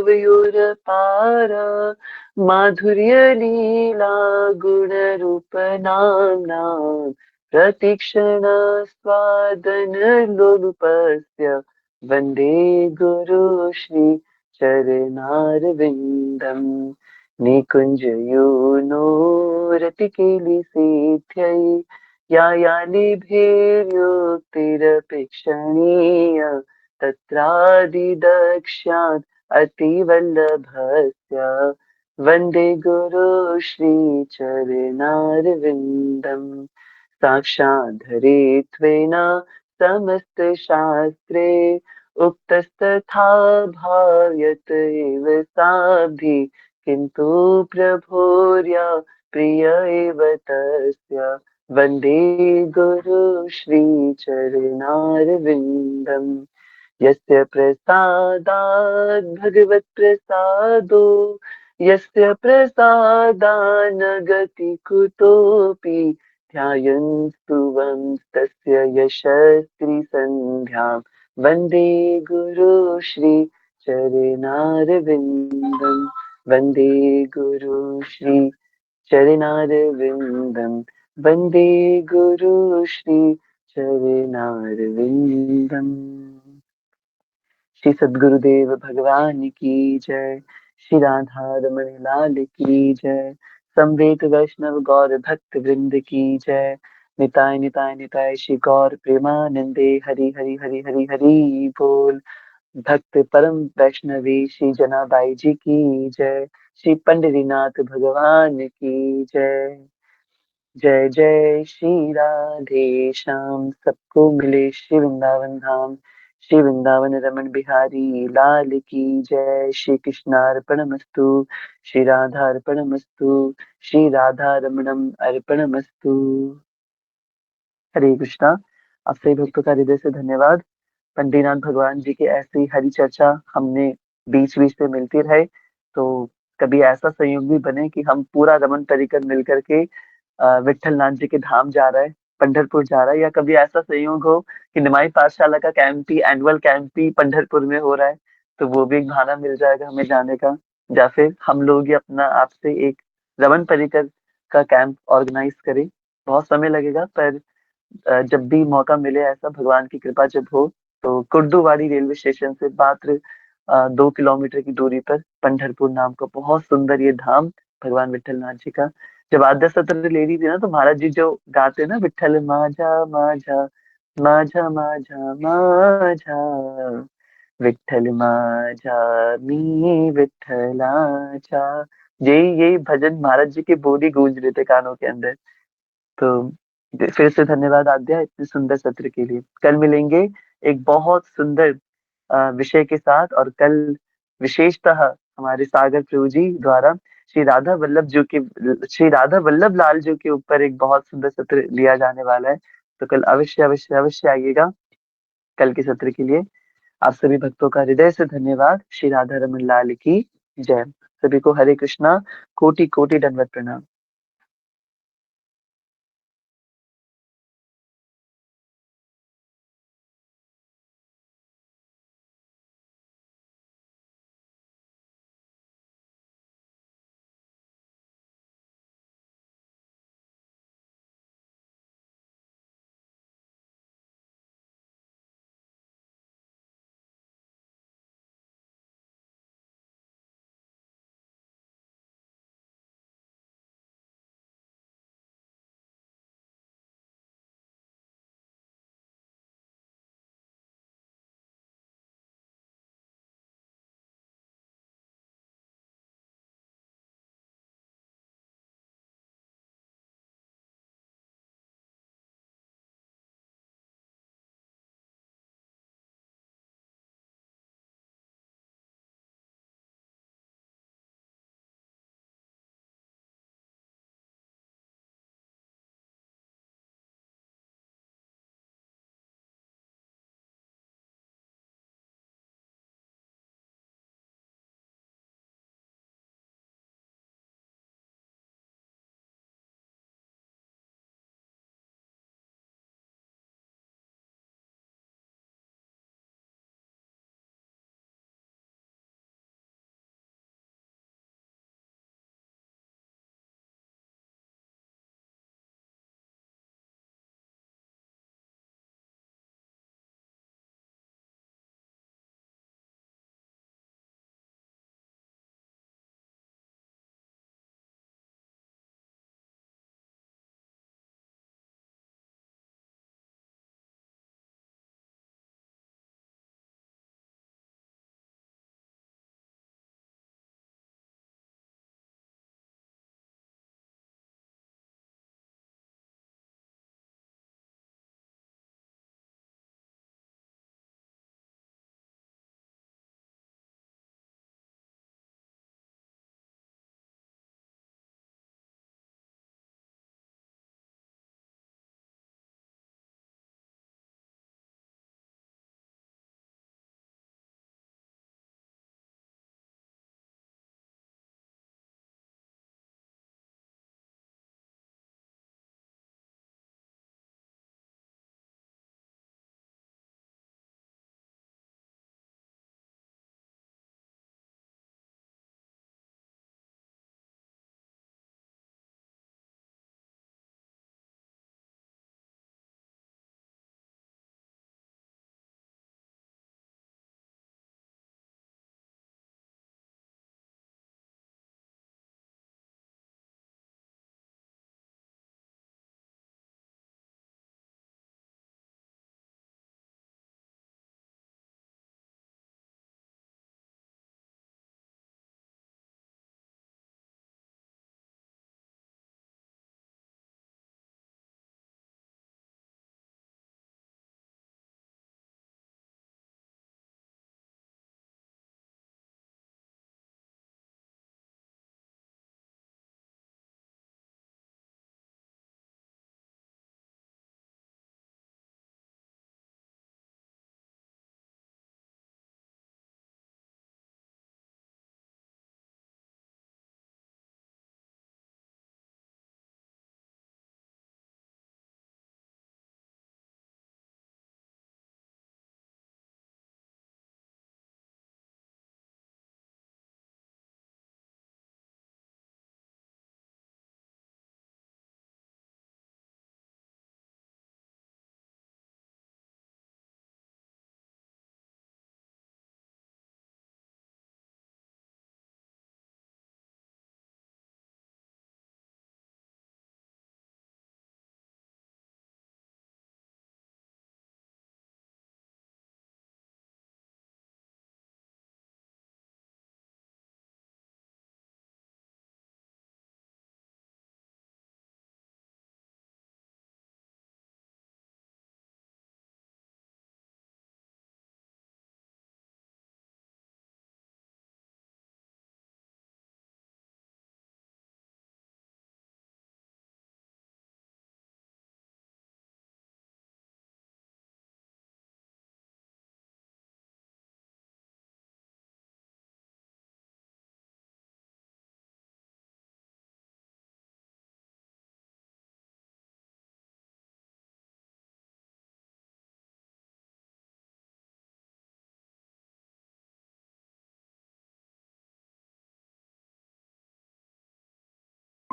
Speaker 1: माधुर्यलीला गुणरूपनाम्नां प्रतीक्षण स्वादनलोलुपस्य वन्दे गुरु श्री चरणारविन्दम्। निकुञ्जयूनो रतिकेलिसेथ्यै या निभेर्योक्तिरपेक्षणीय तत्रादिदक्ष्यात् अतिवल्लभस्य वन्दे गुरु श्री चरणारविन्दम्। साक्षाद्धरित्वेन समस्तशास्त्रे उक्तस्तथा भाव्यत एव साब्धि किन्तु प्रभोर्या प्रिय एव तस्य वन्दे गुरु श्री चरणारविन्दम्। यस्य प्रसादात् भगवत्प्रसादो यस्य प्रसादान् गति कुतोऽपि ध्यायन्तुवं तस्य यशस्त्रिसन्ध्यां वन्दे गुरु श्री चरणारविन्दम्। वन्दे गुरु श्री चरणारविन्दम्। वन्दे गुरु श्री चरणारविन्दम्। श्री सद्गुरुदेव भगवान की जय। श्री राधा रमण लाल की जय। संवेद वैष्णव गौर भक्त वृंद की जय। निताय निताय निताय श्री गौर प्रेमानंदे हरि हरि हरि हरि हरि बोल। भक्त परम वैष्णवी श्री जनाबाई जी की जय। श्री पंडरीनाथ भगवान की जय। जय जय श्री राधे श्याम, सबको मिले श्री वृंदावन धाम। श्री वृंदावन रमन बिहारी लाल की जय। श्री कृष्णार्पणमस्तु, श्री राधार्पणमस्तु, श्री राधा रमणम अर्पणमस्तु। हरे कृष्णा। आप सभी भक्तों का हृदय से धन्यवाद। पंडीनाथ भगवान जी की ऐसी हरि चर्चा हमने बीच बीच में मिलती रहे, तो कभी ऐसा संयोग भी बने कि हम पूरा रमन परिकर मिल करके विट्ठल नाथ जी के धाम जा रहे हैं, पंढरपुर जा रहा है, या कभी ऐसा संयोग हो कि निमाई पाठशाला का कैंप ही, एनुअल कैंप ही पंढरपुर में हो रहा है, तो वो भी एक बहाना मिल जाएगा हमें जाने का। या फिर हम लोग ही अपना आपसे एक रमन परिकर का कैंप ऑर्गेनाइज करें। बहुत समय लगेगा, पर जब भी मौका मिले, ऐसा भगवान की कृपा जब हो, तो कुर्दुवाड़ी रेलवे स्टेशन से मात्र 2 किलोमीटर की दूरी पर पंढरपुर नाम का बहुत सुंदर ये धाम भगवान विट्ठल नाथ जी का। जब आद्य सत्र ले रही थी ना, तो महाराज जी जो गाते ना, विट्ठल माझा माझा माझा माझा माझा, विठ्ठल माझा मी विठ्ठलाचा, यही भजन महाराज जी के बोली गूंज रहे थे कानों के अंदर। तो फिर से धन्यवाद आद्या इतने सुंदर सत्र के लिए। कल मिलेंगे एक बहुत सुंदर विषय के साथ, और कल विशेषतः हमारे सागर प्रभु जी द्वारा श्री राधा वल्लभ लाल जी के ऊपर एक बहुत सुंदर सत्र लिया जाने वाला है। तो कल अवश्य अवश्य अवश्य आइएगा कल के सत्र के लिए। आप सभी भक्तों का हृदय से धन्यवाद। श्री राधा रमन लाल की जय। सभी को हरे कृष्णा, कोटि कोटि दंडवत प्रणाम।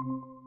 Speaker 3: है।